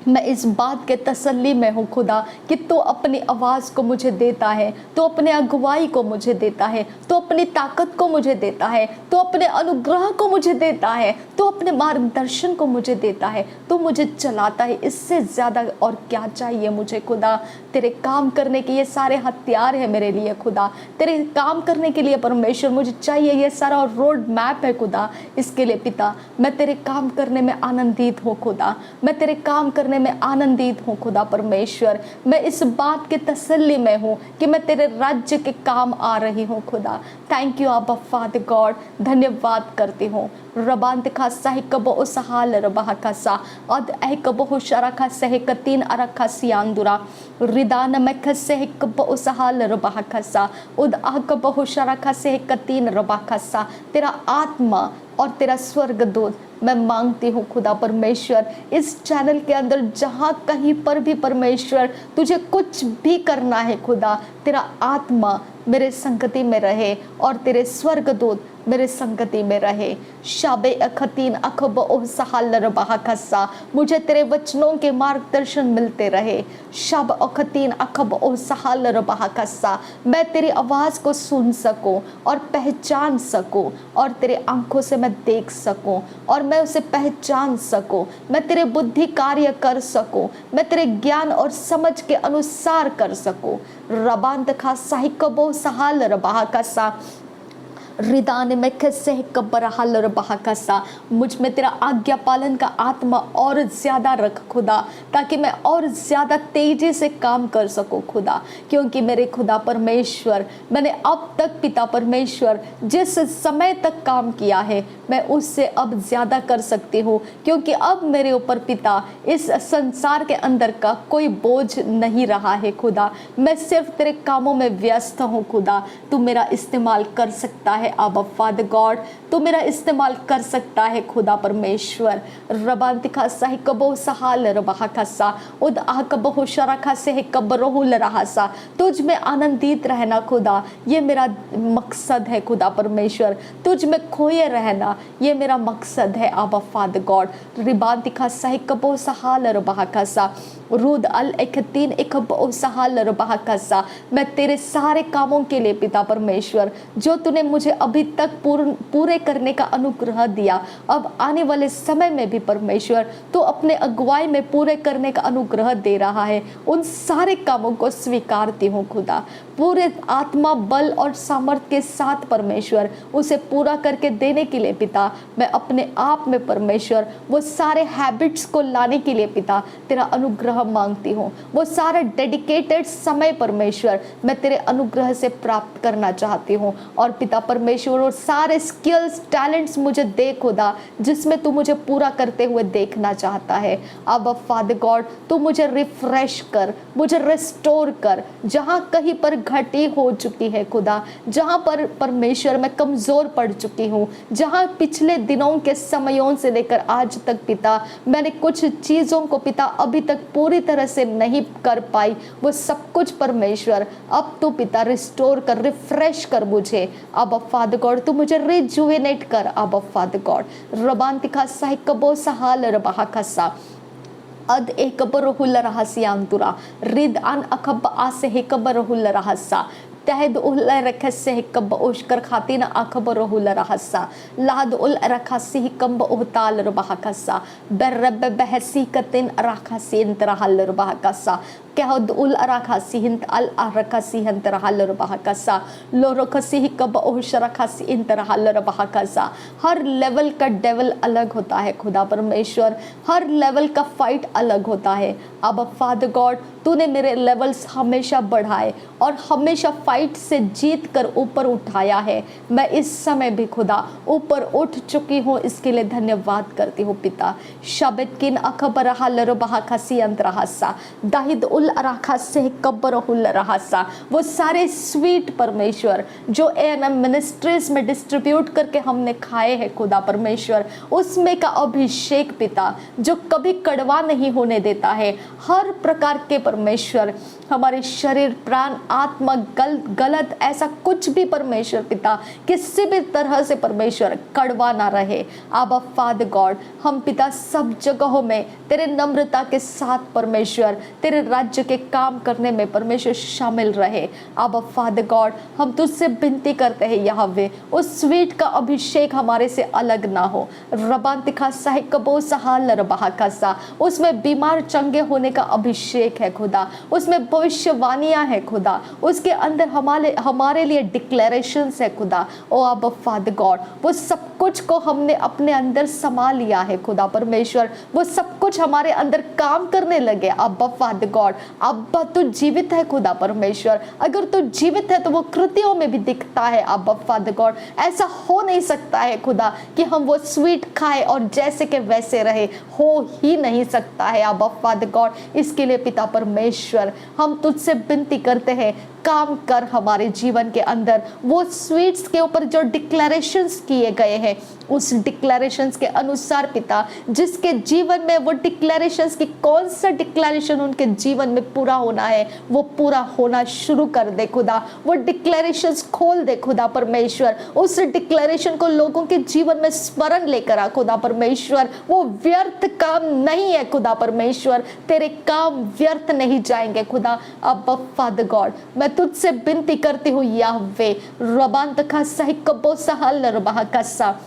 Speaker 1: मैं इस बात के तसल्ली में हूँ खुदा कि तू अपनी आवाज़ को मुझे देता है, तू अपने अगुवाई को मुझे देता है, तू अपनी ताकत को मुझे देता है, तू अपने अनुग्रह को मुझे देता है, तू अपने मार्गदर्शन को मुझे देता है, तू मुझे चलाता है। इससे ज़्यादा और क्या चाहिए मुझे खुदा। तेरे काम करने के ये सारे हथियार है मेरे लिए खुदा। तेरे काम करने के लिए परमेश्वर मुझे चाहिए ये सारा रोड मैप है खुदा। इसके लिए पिता मैं तेरे काम करने में आनंदित हूँ खुदा। मैं तेरे काम करने में आनंदित हूँ खुदा परमेश्वर। मैं इस बात के तसल्ली में हूँ कि मैं तेरे राज्य के काम आ रही हूँ खुदा। थैंक यू आबा फादर गॉड। धन्यवाद करती हूँ। रबांत खासा ही कबो उसहाल रबाह खासा अद ए कबो हुशरा खासा है कतीन अरखा सियांदुरा रिदान में खसे है कबो उसहाल रबाह खासा उद आ कबो हुशरा खासे है कतीन रबाह खासा। तेरा आत्मा और तेरा स्वर्गदूत मैं मांगती हूँ खुदा परमेश्वर, इस चैनल के अंदर जहाँ कहीं पर भी परमेश्वर तुझे कुछ भी करना है खुदा, तेरा आत्मा मेरे संगति में रहे और तेरे स्वर्गदूत मेरे संगति में रहे। शाबे अखतीन अखब ओह सहाल रबाह खस्सा, मुझे तेरे वचनों के मार्गदर्शन मिलते रहे। शब अखतीन अखब ओह सहाल रबाह खस्सा, मैं तेरी आवाज़ को सुन सकूं और पहचान सकूं और तेरे आंखों से मैं देख सकूं और मैं उसे पहचान सकूं। मैं तेरे बुद्धि कार्य कर सकूं, मैं तेरे ज्ञान और समझ के अनुसार कर सकूं। रबांत खा साहि कबो सहाल रबाह खस्सा रिदान में कैसे कब्बरहाल रबाह कसा, मुझ में तेरा आज्ञा पालन का आत्मा और ज़्यादा रख खुदा, ताकि मैं और ज़्यादा तेज़ी से काम कर सकूं खुदा। क्योंकि मेरे खुदा परमेश्वर मैंने अब तक पिता परमेश्वर जिस समय तक काम किया है मैं उससे अब ज़्यादा कर सकती हूँ, क्योंकि अब मेरे ऊपर पिता इस संसार के अंदर का कोई बोझ नहीं रहा है खुदा। मैं सिर्फ तेरे कामों में व्यस्त हूँ खुदा। तू मेरा इस्तेमाल कर सकता है आबा फादर गॉड, तू मेरा इस्तेमाल कर सकता है खुदा परमेश्वर। रबांतिका सही कबो सहाल रबाह खसा उद आह कबो शराखा से कब्रोहुल रहासा, तुझ में आनंदित रहना खुदा ये मेरा मकसद है खुदा परमेश्वर। तुझ में खोए रहना ये मेरा मकसद है आबा फादर गॉड। रिबांतिका सही कबो सहाल रबाह खसा रूद अल इकतीन इकबो सहाल रबाह खसा, मैं तेरे सारे कामों के लिए पिता परमेश्वर जो तूने मुझे अभी तक पूरे करने का अनुग्रह दिया, अब आने वाले समय में भी परमेश्वर तो अपने अगुवाई में पूरे करने का अनुग्रह दे रहा है। उन सारे कामों को स्वीकारती हूँ खुदा, पूरे आत्मा बल और सामर्थ्य के साथ परमेश्वर उसे पूरा करके देने के लिए पिता मैं अपने आप में परमेश्वर वो सारे हैबिट्स को लाने के लिए पिता तेरा अनुग्रह मांगती हूँ। वो सारा डेडिकेटेड समय परमेश्वर मैं तेरे अनुग्रह से प्राप्त करना चाहती हूँ। और पिता परमेश्वर और सारे स्किल्स टैलेंट्स मुझे दे खुदा जिसमें तू मुझे पूरा करते हुए देखना चाहता है। अब फादर गॉड तू मुझे रिफ्रेश कर, मुझे रिस्टोर कर, जहाँ कहीं पर घटी हो चुकी है खुदा, जहाँ पर परमेश्वर मैं कमज़ोर पड़ चुकी हूँ, जहाँ पिछले दिनों के समयों से लेकर आज तक पिता मैंने कुछ चीज़ों को पिता अभी तक पूरी तरह से नहीं कर पाई, वो सब कुछ परमेश्वर अब तू पिता रिस्टोर कर, रिफ्रेश कर मुझे। अब फादर गॉड तू मुझे रिजुवेनेट कर अब फादर गॉड। रबांतिका सही कबो सहाल रबाह खसा अद एक बरहुल रहस्यांतुरा रिद अन अकब आसे हे कबरहुल रहसा तहद उल रखसे कब उशकर खातिन अखबर हुल रहसा लाद उल रखसी कब उताल रबाह कसा बर्रब बहसी कतिन रखसी इंतरहल रबाह कसा कहद उल रखसी हिंत अल रखसी इंतरहल रबाह कसा लो रखसी कब उश रखसी इंतरहल रबाह कसा। हर लेवल का डेवल अलग होता है खुदा परमेश्वर, हर लेवल का फाइट अलग होता है। अब फादर गॉड तूने मेरे लेवल्स हमेशा बढ़ाए और हमेशा फाइट से जीत कर ऊपर उठाया है। मैं इस समय भी खुदा ऊपर उठ चुकी हूँ, इसके लिए धन्यवाद करती हूँ पिता। शबत किन अखबर हल रबाह खसी अंतरहसा दाहिद उल अराखा से कब्बर हुल रहसा, वो सारे स्वीट परमेश्वर जो एएनएम मिनिस्ट्रीज में डिस्ट्रीब्यूट करके हमने खाए हैं खुदा परमेश्वर, उसमें का अभिषेक पिता जो कभी कड़वा नहीं होने देता है, हर प्रकार के परमेश्वर, हमारे शरीर, प्राण, आत्मा, गलत ऐसा कुछ भी परमेश्वर पिता किसी भी तरह से परमेश्वर कड़वा ना रहे। आबा फादर गॉड, हम पिता सब जगहों में तेरे नम्रता के साथ परमेश्वर तेरे राज्य के काम करने में परमेश्वर शामिल रहे। आबा फादर गॉड, हम तुझसे विनती करते हैं यहोवे, उस स्वीट का अभिषेक हमारे से अलग ना हो। रबांतिखा साहिकबो सहाल रबाहकासा, उसमें बीमार चंगे होने का अभिषेक है खुदा, उसमें भविष्यवाणियां है खुदा, उसके अंदर हमारे लिए डिक्लेरेशंस है खुदा। ओ अब्बा फादर गॉड, वो सब कुछ को हमने अपने अंदर समा लिया है खुदा परमेश्वर, वो सब कुछ हमारे अंदर काम करने लगे। अब्बा फादर गॉड, अब्बा तू जीवित है खुदा परमेश्वर, अगर तू जीवित है तो वो कृतियों में भी दिखता है। अब्बा फादर गॉड, ऐसा हो नहीं सकता है खुदा कि हम वो स्वीट खाए और जैसे के वैसे रहे, हो ही नहीं सकता है। अब्बा फादर गॉड, इसके लिए पिता परमेश्वर हम तुझसे विनती करते हैं, काम कर हमारे जीवन के अंदर। वो स्वीट्स के ऊपर जो डिक्लेरेशंस किए गए हैं, उस डिक्लेरेशंस के अनुसार पिता, जिसके जीवन में वो डिक्लेरेशंस की कौन सा डिक्लेरेशन उनके जीवन में पूरा होना है, वो पूरा होना शुरू कर दे खुदा। वो डिक्लेरेशंस खोल दे खुदा परमेश्वर, उस डिक्लेरेशन को लोगों के जीवन में स्मरण लेकर आ खुदा परमेश्वर। वो व्यर्थ काम नहीं है खुदा परमेश्वर, तेरे काम व्यर्थ नहीं जाएंगे खुदा। अब फादर गॉड, मैं तुझसे विनती करती हूँ याहवे, रबांतखा सहिकबो सहल रबाहकासा,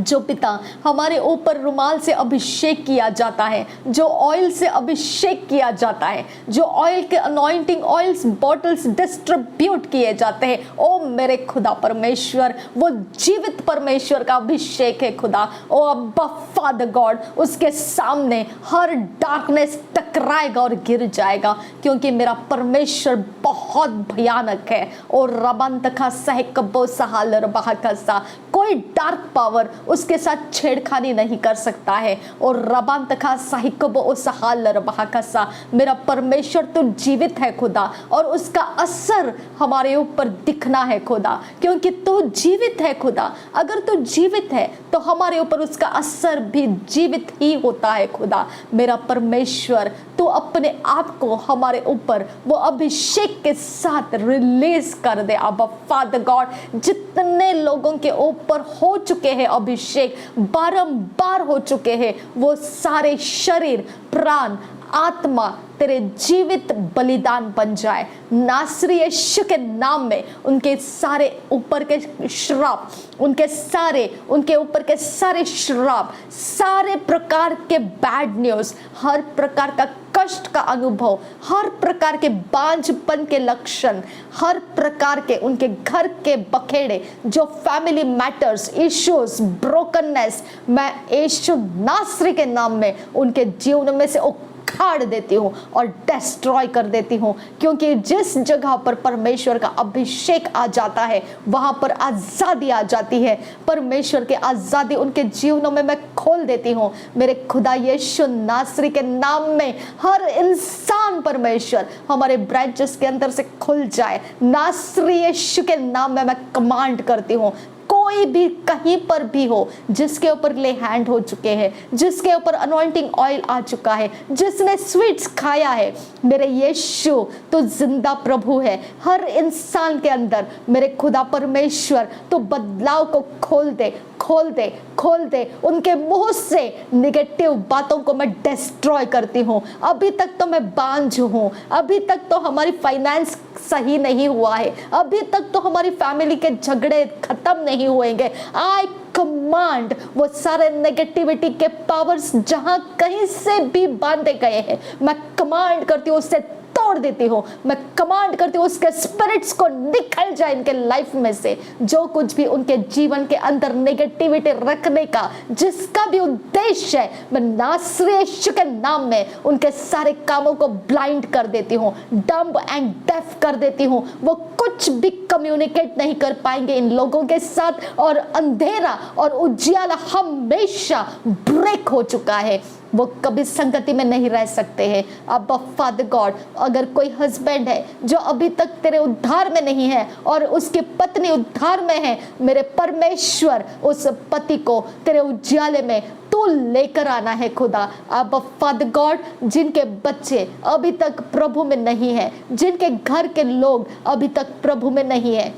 Speaker 1: जो पिता हमारे ऊपर रुमाल से अभिषेक किया जाता है, जो ऑयल से अभिषेक किया जाता है, जो ऑयल के अनॉइंटिंग ऑयल्स बॉटल्स डिस्ट्रीब्यूट किए जाते हैं, ओ मेरे खुदा परमेश्वर, वो जीवित परमेश्वर का अभिषेक है खुदा। ओ अब्बा फादर गॉड, उसके सामने हर डार्कनेस टकराएगा और गिर जाएगा, क्योंकि मेरा परमेश्वर बहुत भयानक है। और रबंतखा सहकबो सहाल रबाहकासा, कोई डार्क पावर उसके साथ छेड़खानी नहीं कर सकता है। और रबांतखा साहिकबो सहाल रबाहकासा, मेरा परमेश्वर तो जीवित है खुदा, और उसका असर हमारे ऊपर दिखना है खुदा, क्योंकि तू जीवित है खुदा। अगर तू जीवित है तो हमारे ऊपर उसका असर भी जीवित ही होता है खुदा। मेरा परमेश्वर, तू अपने आप को हमारे ऊपर वो अभिषेक के साथ रिलीज कर दे। अब फादर गॉड, जितने लोगों के ऊपर हो चुके हैं अभिषेक, बारंबार हो चुके हैं, वो सारे शरीर, प्राण, आत्मा तेरे जीवित बलिदान बन जाए। नासरी यीशु के नाम में उनके सारे ऊपर के श्राप, उनके ऊपर के सारे श्राप, सारे प्रकार के बैड न्यूज़, हर प्रकार का कष्ट का अनुभव, हर प्रकार के बांझपन के लक्षण, हर प्रकार के उनके घर के बखेड़े, जो फैमिली मैटर्स, इश्यूज, ब्रोकननेस, मैं यीशु नासरी के नाम में उनके जीवन में से उखाड़ देती हूँ और डिस्ट्रॉय कर देती हूँ, क्योंकि जिस जगह पर परमेश्वर का अभिषेक आ जाता है वहां पर आजादी आ जाती है। परमेश्वर की आजादी उनके जीवनों में मैं खोल देती हूँ। मेरे खुदा यीशु नासरी के नाम में हर इंसान परमेश्वर हमारे ब्रांचेस के अंदर से खुल जाए। नासरी यीशु के नाम में मैं कमांड करती हूँ, कोई भी कहीं पर भी हो जिसके ऊपर ले हैंड हो चुके हैं, जिसके ऊपर अनॉइंटिंग ऑयल आ चुका है, जिसने स्वीट्स खाया है, मेरे यीशु तो जिंदा प्रभु है। हर इंसान के अंदर मेरे खुदा परमेश्वर तो बदलाव को खोल दे, खोल दे, खोल दे। उनके मुंह से निगेटिव बातों को मैं डिस्ट्रॉय करती हूँ। अभी तक तो मैं बांझ हूँ, अभी तक तो हमारी फाइनेंस सही नहीं हुआ है, अभी तक तो हमारी फैमिली के झगड़े खत्म नहीं हुएंगे। आई कमांड वो सारे नेगेटिविटी के पावर्स जहां कहीं से भी बांधे गए हैं, मैं कमांड करती हूँ उससे तोड़ देती हूँ। मैं कमांड करती हूँ उसके स्पिरिट्स को निकल जाए इनके लाइफ में से। जो कुछ भी उनके जीवन के अंदर नेगेटिविटी रखने का जिसका भी उद्देश्य है, मैं नासरी यीशु के नाम में उनके सारे कामों को ब्लाइंड कर देती हूँ, डम्ब एंड डेफ कर देती हूँ। वो कुछ भी कम्युनिकेट नहीं कर पाएंगे इन लोगों के साथ, और अंधेरा और उजियाला हमेशा ब्रेक हो चुका है। वो कभी संगति में नहीं रह सकते हैं। अब फादर गॉड, अगर कोई हस्बैंड है जो अभी तक तेरे उद्धार में नहीं है और उसकी पत्नी उद्धार में है, मेरे परमेश्वर उस पति को तेरे उजियाले में तो लेकर आना है खुदा। अब फादर गॉड, जिनके बच्चे अभी तक प्रभु में नहीं है, जिनके घर के लोग अभी तक प्रभु में नहीं है,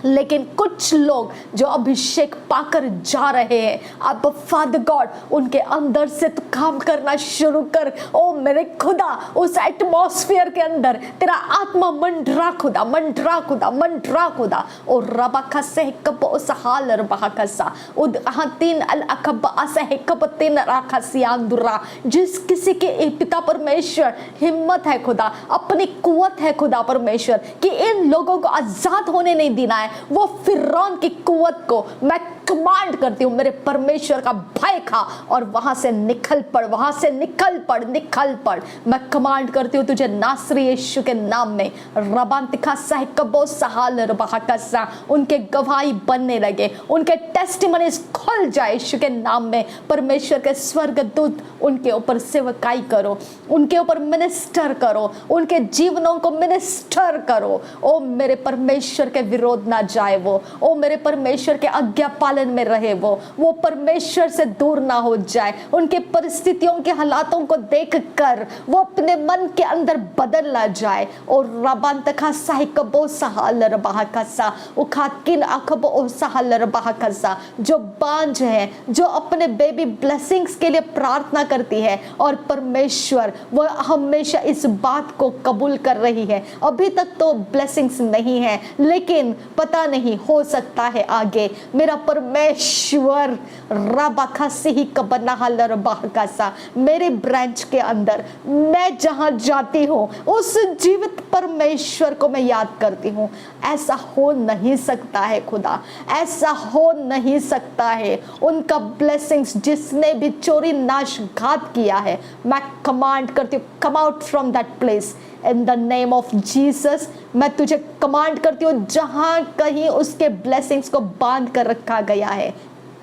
Speaker 1: लेकिन कुछ लोग जो अभिषेक पाकर जा रहे हैं, अब फादर गॉड उनके अंदर से तो काम करना शुरू कर। ओ मेरे खुदा, उस एटमॉस्फेयर के अंदर तेरा आत्मा मंडरा खुदा, मंडरा खुदा, मंडरा खुदा। ओ रबा से कब उस हाल रबा कसा उद तीन अल अकब असे कब तीन राखा सियांदुरा। जिस किसी के पिता परमेश्वर हिम्मत है खुदा, अपनी कुवत है खुदा परमेश्वर, कि इन लोगों को आजाद होने नहीं देना है, वो फिरौन की कुवत को मैं कमांड करती हूँ, मेरे परमेश्वर का भय खा और वहां से निकल पड़, वहां से निकल पड़, निकल पड़। मैं कमांड करती हूँ तुझे नासरी यीशु के नाम में। रबांतिका सहकबो सहाल रबाकसा, उनके गवाही बनने लगे, उनके टेस्टिमनीज खुल जाए यीशु के नाम में। परमेश्वर के स्वर्गदूत उनके ऊपर सेवकाई करो, उनके ऊपर मिनिस्टर करो, उनके जीवनों को मिनिस्टर करो। ओ मेरे परमेश्वर के विरोध ना जाए वो, ओ मेरे परमेश्वर के आज्ञा पालन में रहे वो परमेश्वर से दूर ना हो जाए। उनके परिस्थितियों के हालातों को देखकर वो अपने मन के अंदर बदल ना जाए। और रबांतखा साहिकबो सहालर बहाकसा उखाकिन अखबो ओ सहालर बहाकसा, जो बांझ है, जो अपने बेबी ब्लेसिंग्स के लिए प्रार्थना करती है, और परमेश्वर वो हमेशा इस बात को कबूल कर रही है। अभी तक तो ब्लेसिंग्स नहीं है, लेकिन पता नहीं, हो सकता है आगे। मेरा परमेश्वर रबाखसी कबनाहलर बहकासा, मेरे ब्रांच के अंदर मैं जहां जाती हूँ उस जीवित परमेश्वर को मैं याद करती हूँ। ऐसा हो नहीं सकता है खुदा, ऐसा हो नहीं सकता है। उनका ब्लेसिंग्स जिसने भी चोरी नाश घात किया है, मैं कमांड करती हूँ, come out from that place in the name of Jesus. मैं तुझे कमांड करती हूँ, जहां कहीं उसके ब्लेसिंग्स को बांध कर रखा गया है,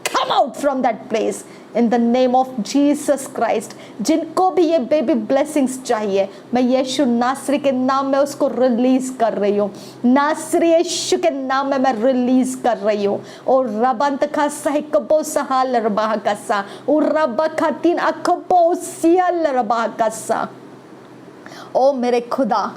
Speaker 1: come out from that place in the name of Jesus Christ. जिनको भी ये बेबी ब्लेसिंग्स चाहिए, मैं यीशु नासरी के नाम में उसको रिलीज कर रही हूँ, नासरी यीशु के नाम में मैं रिलीज कर रही हूँ। और रबंत खा सहकबो सहाल रबाह कसा और रब खातिन अखबो सियल रबाह कसा। ओ मेरे खुदा,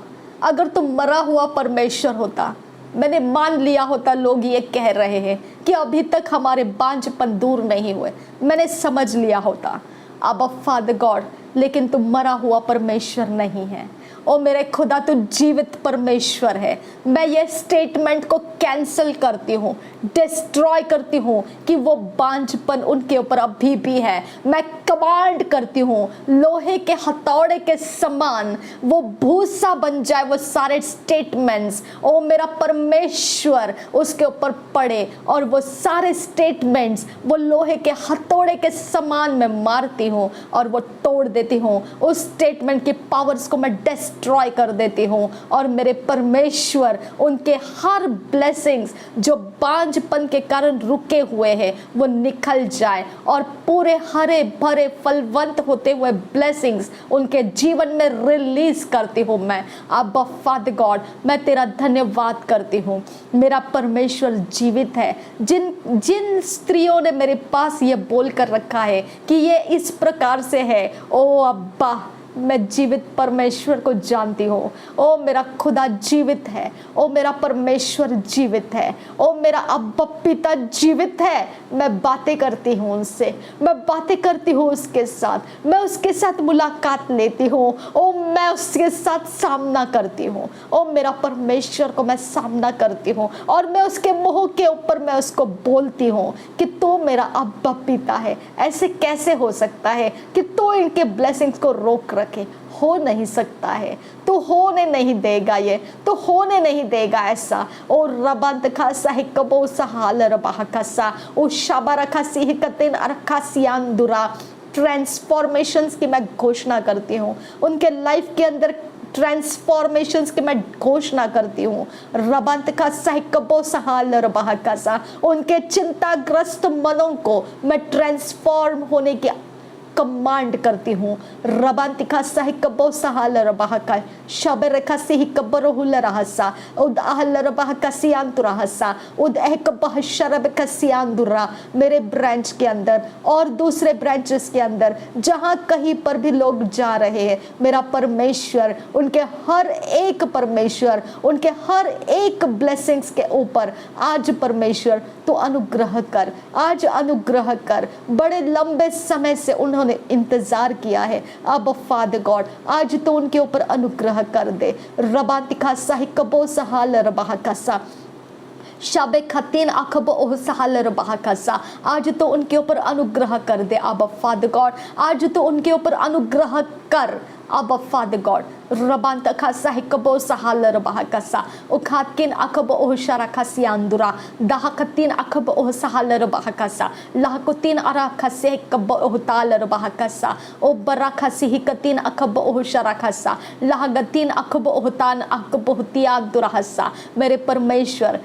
Speaker 1: अगर तुम मरा हुआ परमेश्वर होता, मैंने मान लिया होता लोग ये कह रहे हैं कि अभी तक हमारे बांझपन दूर नहीं हुए, मैंने समझ लिया होता। अब फादर गॉड, लेकिन तुम मरा हुआ परमेश्वर नहीं है। ओ मेरे खुदा, तू जीवित परमेश्वर है। मैं ये स्टेटमेंट को कैंसिल करती हूँ, डिस्ट्रॉय करती हूँ कि वो बांझपन उनके ऊपर अभी भी है। मैं कमांड करती हूँ, लोहे के हथौड़े के समान वो भूसा बन जाए वो सारे स्टेटमेंट्स। ओ मेरा परमेश्वर उसके ऊपर पड़े और वो सारे स्टेटमेंट्स वो लोहे के हथौड़े के समान मैं मारती हूँ और वो तोड़ देती हूँ। उस स्टेटमेंट की पावर्स को मैं डिस्ट्रॉय कर देती हूँ। और मेरे परमेश्वर उनके हर ब्लेसिंग्स जो बांझपन के कारण रुके हुए हैं वो निकल जाए और पूरे हरे भरे फलवंत होते हुए ब्लेसिंग्स उनके जीवन में रिलीज करती हूँ मैं। अब फादर गॉड, मैं तेरा धन्यवाद करती हूँ। मेरा परमेश्वर जीवित है। जिन स्त्रियों ने मेरे पास ये बोल कर रखा है कि ये इस प्रकार से है, ओ अब्बा, मैं जीवित परमेश्वर को जानती हूँ। ओ मेरा खुदा जीवित है, ओ मेरा परमेश्वर जीवित है, ओ मेरा अब्बा पिता जीवित है। मैं बातें करती हूँ उनसे, मैं बातें करती हूँ उसके साथ, मैं उसके साथ मुलाकात लेती हूँ। ओ मैं उसके साथ सामना करती हूँ। ओ मेरा परमेश्वर को मैं सामना करती हूँ और मैं उसके मुंह के ऊपर मैं उसको बोलती हूँ कि तू मेरा अब्बा पिता है। ऐसे कैसे हो सकता है कि तू इनके ब्लेसिंग्स को रोक रखे? हो नहीं सकता है, तो होने नहीं देगा, ये तो होने नहीं देगा ऐसा। ओ रबंत खासा हिकबो सहाल रबाह कसा ओ शाबा रखा सिह कतिन अरखा सियांदुरा। ट्रांसफॉर्मेशंस की मैं घोषणा करती हूँ, उनके लाइफ के अंदर ट्रांसफॉर्मेशंस की मैं घोषणा करती हूँ। रबंत का सहकबो सहाल रबाह कसा, उनके चिंताग्रस्त मनों को मैं ट्रांसफॉर्म होने की कमांड करती हूँ। रबांतिका सही कबो सहाल रबाह का शबर खसी ही कबर हुल रहसा उद आहल रबाह कसी अंतुरहसा उद एह कबह शरब कसी अंदुरा। मेरे ब्रांच के अंदर और दूसरे ब्रांचेस के अंदर जहाँ कहीं पर भी लोग जा रहे हैं, मेरा परमेश्वर उनके हर एक परमेश्वर उनके हर एक ब्लेसिंग्स के ऊपर आज परमेश्वर तो अनुग्रह कर, आज अनुग्रह कर। बड़े लंबे समय से उन्होंने इंतजार किया है, अब फादर गॉड आज तो उनके ऊपर अनुग्रह कर दे। रबातिका साहि कबो सहाल रबाह कसा शाबे खतीन अखब ओह सहाल रबाह कसा। आज तो उनके ऊपर अनुग्रह कर दे अब फादर गॉड, आज तो उनके ऊपर अनुग्रह कर अब फादर गॉड। रबांत खासा हिकबो सहाल रबाह कसा उखातकिन अखब ओह शरा खसी अंदुरा दाहकतीन अखब ओह सहाल रबाह कसा लाहकुतीन अरा खसे हिकब ओह ताल रबाह कसा ओ बरा खसी हिकतीन अखब ओह शरा खसा लाहगतीन अखब ओह तान अखब ओह तिया दुरहसा। मेरे परमेश्वर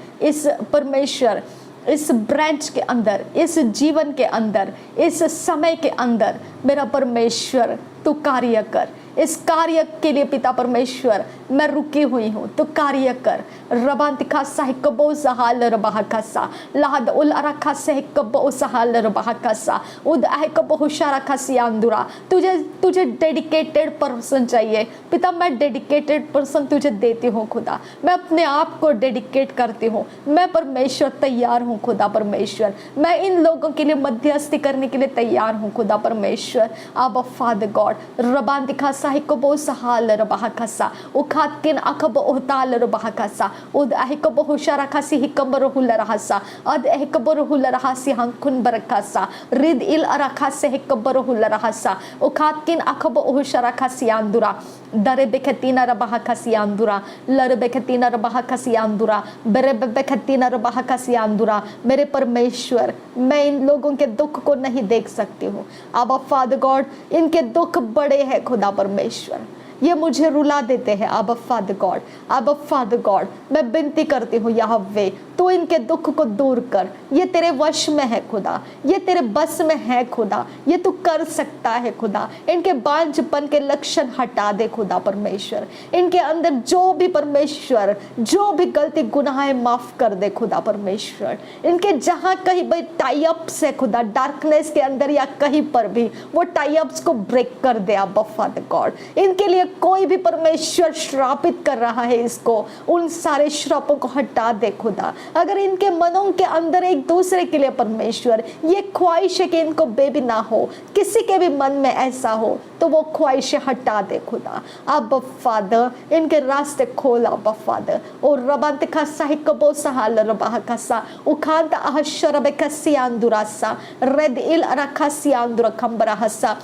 Speaker 1: इस ब्रांच के अंदर, इस जीवन के अंदर, इस समय के अंदर मेरा परमेश्वर तू कार्य कर। इस कार्य के लिए पिता परमेश्वर मैं रुकी हुई हूँ, तो कार्य कर। रबांतिका साहिकबो सहाल रबाह कसा लाहद उल अरखा साहिकबो सहाल रबाह कसा उद अहकबो हुशारा खसी अंदुरा। तुझे डेडिकेटेड पर्सन चाहिए पिता, मैं डेडिकेटेड पर्सन तुझे देती हूँ खुदा। मैं अपने आप को डेडिकेट करती हूँ। मैं परमेश्वर तैयार हूँ खुदा परमेश्वर, मैं इन लोगों के लिए मध्यस्थी करने के लिए तैयार हूँ खुदा परमेश्वर। अब फादर गॉड रबांतिका साहिकबो सहाल रबाह कसा उखातकिन अखब ओहताल रबाह कसा उद अहकबो हुशारा खसी हिकबर हुल रहसा अद अहकबर हुल रहसी हंकुन बरकसा रिद इल अरखा से हिकबर हुल रहसा उखातकिन अखब ओहशारा खसी अंदुरा दरे बेखतीना रबाह खसी अंदुरा लर बेखतीना रबाह खसी अंदुरा बरे बेखतीना रबाह खसी अंदुरा। मेरे परमेश्वर मैं इन लोगों के दुख को नहीं देख सकती हूँ। अब फादर गॉड इनके दुख बड़े हैं खुदा परमेश्वर, ये मुझे रुला देते हैं। अब फादर गॉड, अब फादर गॉड मैं विनती करती हूँ यहोवे तू इनके दुख को दूर कर। ये तेरे वश में है खुदा, ये तेरे बस में है खुदा, ये तू कर सकता है खुदा। इनके बांझपन के लक्षण हटा दे खुदा परमेश्वर। इनके अंदर जो भी परमेश्वर जो भी गलती गुनाहें माफ कर दे खुदा परमेश्वर। इनके जहाँ कहीं भाई टाई अप्स है खुदा डार्कनेस के अंदर या कहीं पर भी वो टाई अप्स को ब्रेक कर दे अब फादर गॉड। इनके लिए कोई भी परमेश्वर श्रापित कर रहा है इसको, उन सारे श्रापों को हटा दे खुदा। अगर इनके मनों के अंदर एक दूसरे के लिए परमेश्वर ये ख्वाहिश है कि इनको बेबी ना हो, किसी के भी मन में ऐसा हो तो वो ख्वाहिशें हटा दे खुदा। अब फादर इनके रास्ते खोल अब फादर। और रबांत खसा हिकबो सहाल रबाह कसा उखांत अहशरब कसी अंदुरासा रेद इल अरखसी अंदुर खंबरा हसा।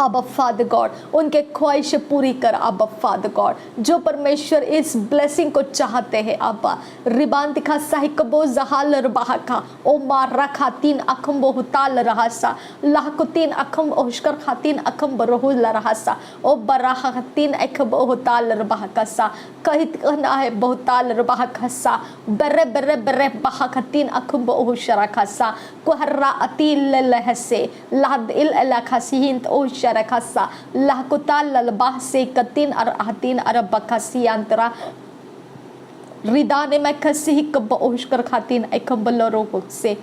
Speaker 1: अब फादर गॉड उनके ख्वाहिशें पूरी कर अब फादर गॉड, जो परमेश्वर इस ब्लेसिंग को चाहते हैं। अब रिबान दिखा साहिकबो जहाल रबाह का ओ मार खातीन अखम बहुताल रहसा लाहकुतीन अखम ओशकर खातीन अखम बरहुल रहसा ओ बराह खातीन अखम बहुताल रबाह कसा कहित कहना है बहुताल रबाह खसा बरे बरे बरे बाह खातीन अखम बहुशरा खसा कुहर्रा अतील लहसे लाद इल अलखसीहिंत ओ शरखसा लाहकुताल ललबाह से कतीन अर आतीन अरब बखसी अंतरा रिदाने में खसी कब ओशकर खातीन अकम बलोरो से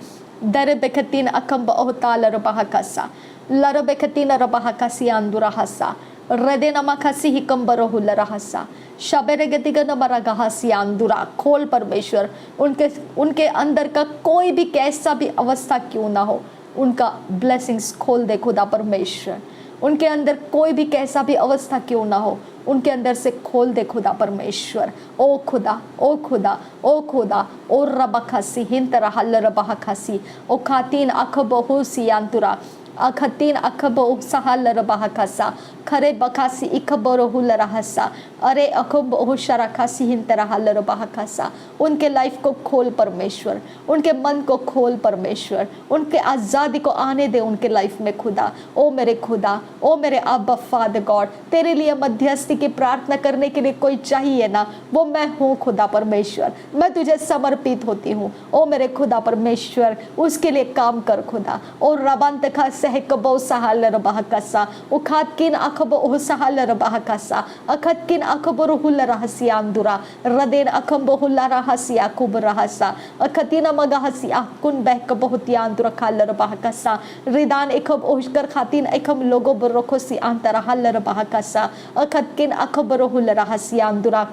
Speaker 1: दर बेखतीन अकम बहुताल रबाह कसा लर बेखतीन रबाह कसी अंदुरा हसा रदे नमा खसी हिकम बरोहुल रहसा शबेरे गतिगन मरगहसी अंदुरा। खोल परमेश्वर उनके अंदर का कोई भी कैसा भी अवस्था क्यों ना हो, उनका ब्लेसिंग्स खोल दे खुदा परमेश्वर। उनके अंदर कोई भी कैसा भी अवस्था क्यों ना हो, उनके अंदर से खोल दे खुदा परमेश्वर। ओ खुदा ओ खुदा ओ खुदा ओ रबा खसी हिंत रहल रबा खसी ओ खातीन अखबहु सियांतुरा अखतीन अखबो सहल रबाह खसा खरे बखासी इखबरो हुल रहसा अरे अखब ओहशरा खासी हिंतरा हलर बहाकासा। उनके लाइफ को खोल परमेश्वर, उनके मन को खोल परमेश्वर, उनके आज़ादी को आने दे उनके लाइफ में खुदा। ओ मेरे खुदा, ओ मेरे अब्बा फादर गॉड, तेरे लिए मध्यस्थी की प्रार्थना करने के लिए कोई चाहिए ना, वो मैं हूँ खुदा परमेश्वर। मैं तुझे समर्पित होती हूँ ओ मेरे खुदा परमेश्वर, उसके लिए काम कर खुदा। और रबंत खा सहकबो सहालर बहाकासा उखात किन अखबो ओह सहालर बहाकासा अखत किन अखबरो हुल रहसिया अंदुरा रदेन अखबो हुल रहसिया कुब रहसा अखतिना मगहसिया कुन बहक बहुतिया अंदुरा खालर बहाकासा रिदान एखब ओहकर खातिन एखम लोगो बरोखोसी अंतरा हलर बहाकासा अखत किन अखबरो हुल रहसिया अंदुरा।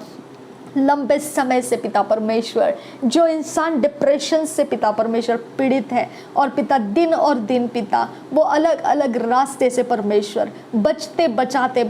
Speaker 1: लंबे समय से पिता परमेश्वर जो इंसान डिप्रेशन से पिता परमेश्वर पीड़ित है, और पिता दिन और दिन पिता वो अलग अलग रास्ते से परमेश्वर बचते बचाते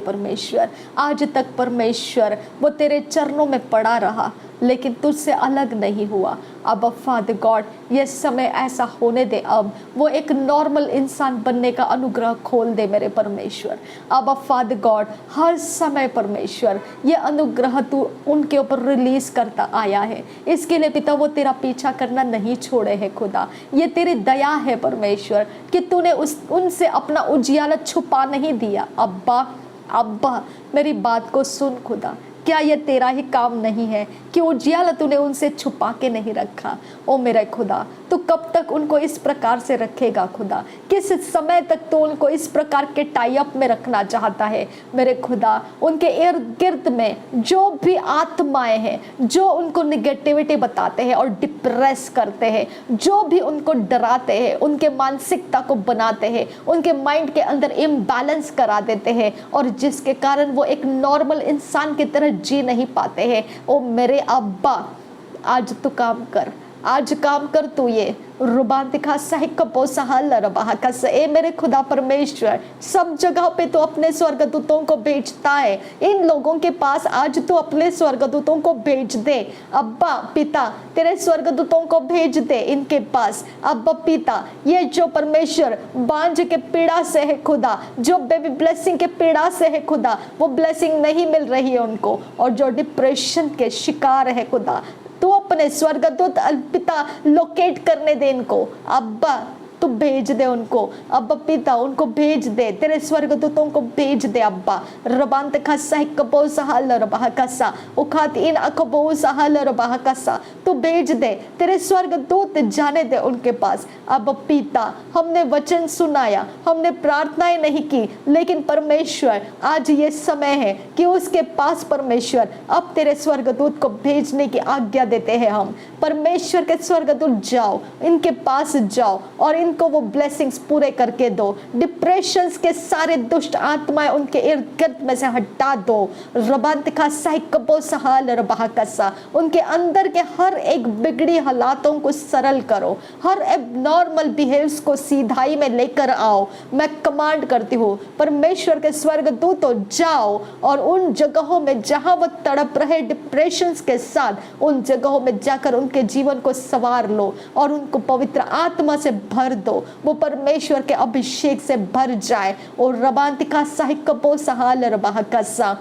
Speaker 1: परमेश्वर आज तक परमेश्वर वो तेरे चरणों में पड़ा रहा, लेकिन तुझसे अलग नहीं हुआ। अब फादर गॉड ये समय ऐसा होने दे, अब वो एक नॉर्मल इंसान बनने का अनुग्रह खोल दे मेरे परमेश्वर। अब फादर गॉड हर समय परमेश्वर ये अनुग्रह तू उनके ऊपर रिलीज करता आया है, इसके लिए पिता वो तेरा पीछा करना नहीं छोड़े है खुदा। ये तेरी दया है परमेश्वर कि तूने उनसे अपना उजियाला छुपा नहीं दिया। अब्बा मेरी बात को सुन खुदा, क्या ये तेरा ही काम नहीं है कि उजियाला तूने उनसे छुपा के नहीं रखा। ओ मेरे खुदा, तू कब तक उनको इस प्रकार से रखेगा खुदा? किस समय तक तू उनको इस प्रकार के टाई अप में रखना चाहता है मेरे खुदा? उनके इर्द गिर्द में जो भी आत्माएं हैं जो उनको निगेटिविटी बताते हैं और डिप्रेस करते हैं, जो भी उनको डराते हैं, उनके मानसिकता को बनाते हैं, उनके माइंड के अंदर इम्बैलेंस करा देते हैं, और जिसके कारण वो एक नॉर्मल इंसान की तरह जी नहीं पाते हैं। ओ मेरे अब्बा, आज तू काम कर, आज काम कर तू। ये रुबांतिका साहिकपो सहालर बहाकस, ए मेरे खुदा परमेश्वर, सब जगह पे तो अपने स्वर्गदूतों को भेजता है, इन लोगों के पास आज तू अपने स्वर्गदूतों को भेज दे। अब्बा पिता, तेरे स्वर्गदूतों को भेज दे इनके पास। अब्बा पिता, ये जो परमेश्वर बांझ के पीड़ा से है खुदा, जो बेबी ब्लेसिंग के पीड़ा से है खुदा, वो ब्लेसिंग नहीं मिल रही है उनको, और जो डिप्रेशन के शिकार है खुदा, तू अपने स्वर्गदूत पिता लोकेट करने दे इनको। अब्बा तू भेज दे उनको, अब्बा पिता उनको भेज दे, तेरे स्वर्गदूतों को भेज दे अब्बा। रबांत खसा कबो सहालर बहकसा उखात इन अकबो सहालर बहकसा, तू भेज दे, तेरे स्वर्गदूत जाने दे उनके पास। अब पिता, हमने वचन सुनाया, हमने प्रार्थनाएं नहीं की, लेकिन परमेश्वर आज ये समय है कि उसके पास परमेश्वर अब तेरे स्वर्गदूत को भेजने की आज्ञा देते हैं हम। परमेश्वर के स्वर्गदूत जाओ, इनके पास जाओ और इनको वो ब्लेसिंग्स पूरे करके दो। डिप्रेशंस के सारे दुष्ट आत्माएं उनके इर्द गिर्द में से हटा दो। रबांत का साइकबो सहाल रबाकसा, उनके अंदर के हर एक बिगड़ी हालातों को सरल करो, हर एबनॉर्मल बिहेव्स को सीधाई में लेकर आओ। मैं कमांड करती हूँ परमेश्वर के स्वर्गदूतों, जाओ और उन जगहों में जहां वो तड़प रहे डिप्रेशंस के साथ, उन जगहों में जाकर उनके जीवन को संवार लो और उनको पवित्र आत्मा से भर दो। वो परमेश्वर के अभिषेक से भर जाए। और रबांतिका साहिकबो सहाल रबाकसा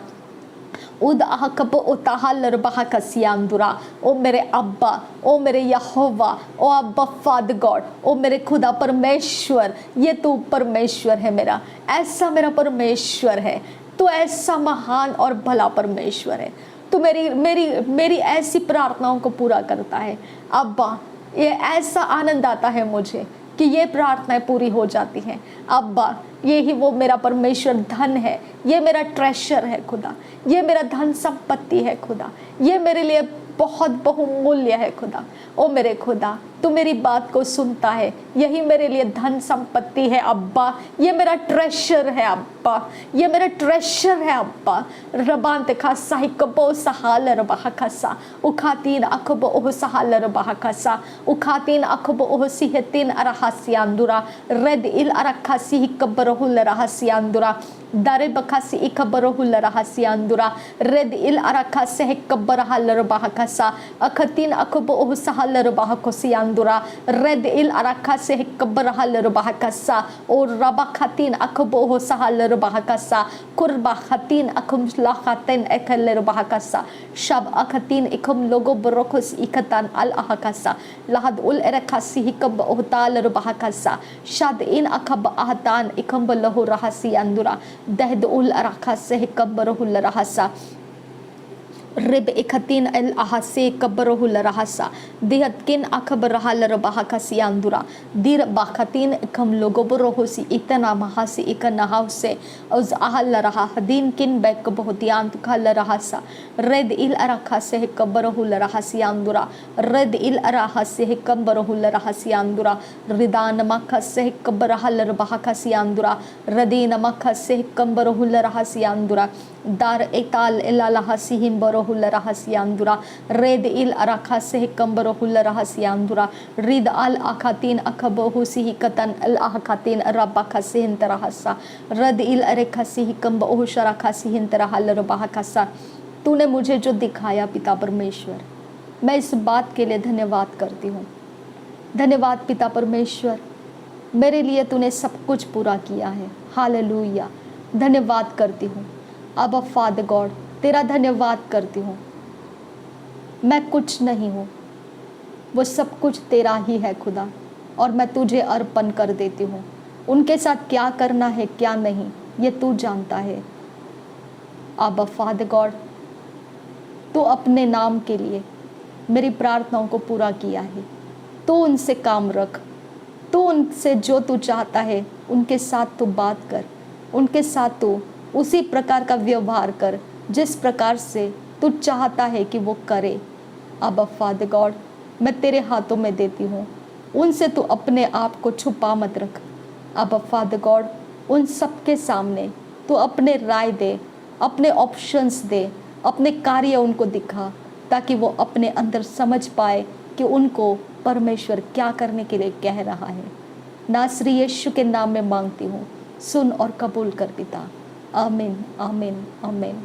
Speaker 1: उद आहकबो उताहल रबाकसियांदुरा। ओ मेरे अब्बा, ओ मेरे यहोवा, ओ अब्बा फादर गॉड, ओ मेरे खुदा परमेश्वर, ये तू परमेश्वर है मेरा, ऐसा मेरा परमेश्वर है, तू ऐसा महान और भला परमेश्वर है। तू मेरी ऐसी प्रार्थनाओं को पूरा करता है अब्बा। ये ऐसा आनंद आता है मुझे कि ये प्रार्थनाएं पूरी हो जाती हैं अब्बा। ये ही वो मेरा परमेश्वर धन है, ये मेरा ट्रेशर है खुदा, ये मेरा धन संपत्ति है खुदा, ये मेरे लिए बहुत बहुमूल्य है खुदा। ओ मेरे खुदा, तू मेरी बात को सुनता है, यही मेरे लिए धन संपत्ति है अब्बा, ये मेरा ट्रेशर है अब्बा, ये मेरा ट्रेशर है अब्बा। रबांत खा साहिकबो सहाल रबाकसा उखातीन अखबो ओह सहाल रबाकसा उखातीन अखबो ओह सिहतीन अरहसियांदुरा रेद इल अरखासी हिकबरहुल रहसियांदुरा दारे बखासी इकबरहुल रहसियांदुरा रेद इल अरखासे हिकबरहल रबाकसा अखतीन अखबो ओह Sahal रबाकसियां andura red il arakase hikabrahal bahakasa or rabakatin akaboho sahal bahakasa kurbahatin akum lahaten ekal bahakasa shab akatin ikum logo brokos ikatan al ahakasa lahad ul erakasi hikab ohtal bahakasa shad in akab ahatan ikum lahu rahasi andura dahd ul arakase hikabrahul rahasa rib ikatin el ahase kabarahul rahasa dihatkin akabarahal bahakasi andura dir bakatin kam logo borohosi itana mahasi ikanahause uz ahal raha din kin bek bahutian tukal rahasa red il arakase kabarahul rahasi andura red il arahase kabarahul rahasi andura ridan makase kabarahal bahakasi andura radina makase kabarahul rahasi andura dar etal ilalahasi himbarahul rahasi andura red il arakase kambarahul rahasi andura rid al akatin akabahusi hikatan al akatin rabakase hintarahasa rad il arekasi hikambahu sharakasi hintarahal rabahakasa तूने मुझे जो दिखाया पिता परमेश्वर मैं इस बात के लिए धन्यवाद करती हूँ। धन्यवाद पिता परमेश्वर मेरे लिए तूने सब कुछ पूरा किया है। हालेलुया धन्यवाद करती हूँ अब फादर गॉड तेरा धन्यवाद करती हूँ। मैं कुछ नहीं हूँ वो सब कुछ तेरा ही है खुदा और मैं तुझे अर्पण कर देती हूँ। उनके साथ क्या करना है क्या नहीं ये तू जानता है। अब फादर गॉड तू अपने नाम के लिए मेरी प्रार्थनाओं को पूरा किया है। तू उनसे काम रख, तू उनसे जो तू चाहता है उनके साथ तू बात कर, उनके साथ तू उसी प्रकार का व्यवहार कर जिस प्रकार से तू चाहता है कि वो करे। अब फादर गॉड मैं तेरे हाथों में देती हूँ, उनसे तू अपने आप को छुपा मत रख। अब फादर गॉड उन सबके सामने तू अपने राय दे, अपने ऑप्शंस दे, अपने कार्य उनको दिखा ताकि वो अपने अंदर समझ पाए कि उनको परमेश्वर क्या करने के लिए कह रहा है। नासरी यीशु के नाम में मांगती हूँ, सुन और कबूल कर पिता। आमीन आमीन आमीन।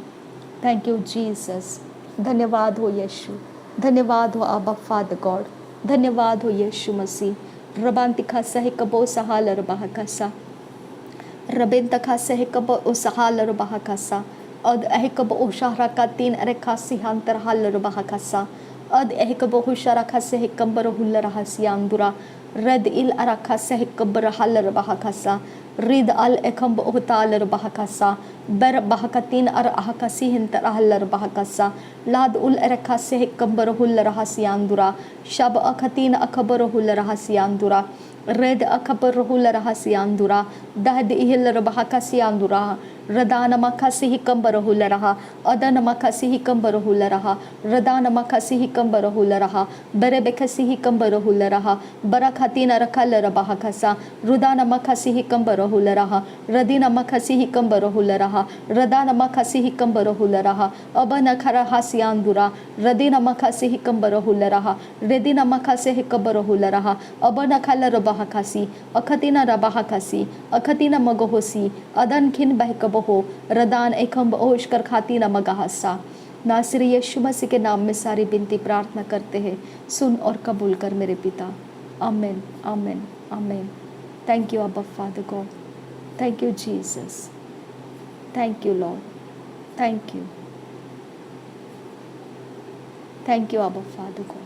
Speaker 1: Thank you Jesus. धन्यवाद हो यीशु, धन्यवाद हो आबा फादर गॉड, धन्यवाद हो यीशु मसीह। रबांतिखा सहे कबो सहाल रबाहकासा रबेन तखा सहे कबो सहाल रबाहकासा अद ehkabo usharakatin arekasihan terhal bahakasa ad ehkabo usharakase hekambaro hularahasiandura red il arakase hekabrahal bahakasa rid al ekambo utal bahakasa ber bahakatin ar ahakasi hintarahal bahakasa lad ul arakase hekambaro hularahasiandura shab akatin akabaro hularahasiandura red akabarahul rahasiandura dahd ihil bahakasiandura radana makasihi kambarahul raha adana makasihi kambarahul raha radana makasihi kambarahul raha berebekasihi kambarahul raha barakhatina rakal bahakasa rudana makasihi kambarahul raha radina makasihi kambarahul raha radana makasihi kambarahul raha abana kharahasiandura radina makasihi kambarahul raha redina makasihi kambarahul raha abana khalar bahakasi akatina rabahakasi akatina magohosi adan khin bahkabo हो रदान एकम ओशकर खाती न मगाहसा। नासरी यीशु मसीह के नाम में सारी बिनती प्रार्थना करते हैं, सुन और कबूल कर मेरे पिता। आमीन आमीन आमीन। थैंक यू अब्बा father God, thank you Jesus, thank you lord, thank you, thank you अब्बा father God.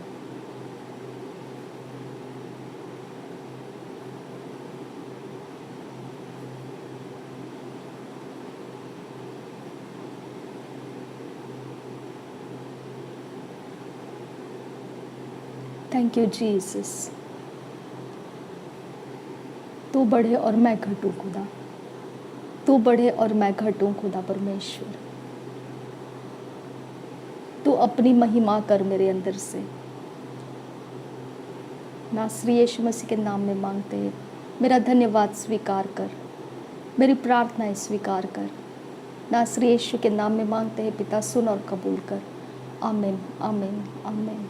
Speaker 1: Thank you Jesus. तू बढ़े और मैं घटूं खुदा, तू बढ़े और मैं घटूं खुदा परमेश्वर। तू अपनी महिमा कर मेरे अंदर से। नासरी यीशु मसीह के नाम में मांगते हैं, मेरा धन्यवाद स्वीकार कर, मेरी प्रार्थनाएं स्वीकार कर। नासरी यीशु के नाम में मांगते हैं पिता, सुन और कबूल कर। आमीन आमीन आमीन।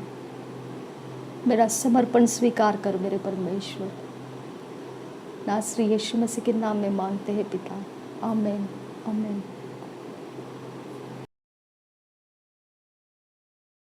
Speaker 1: मेरा समर्पण स्वीकार कर मेरे परमेश्वर। नासरी यीशु मसीह के नाम में मांगते हैं पिता। आमीन आमीन।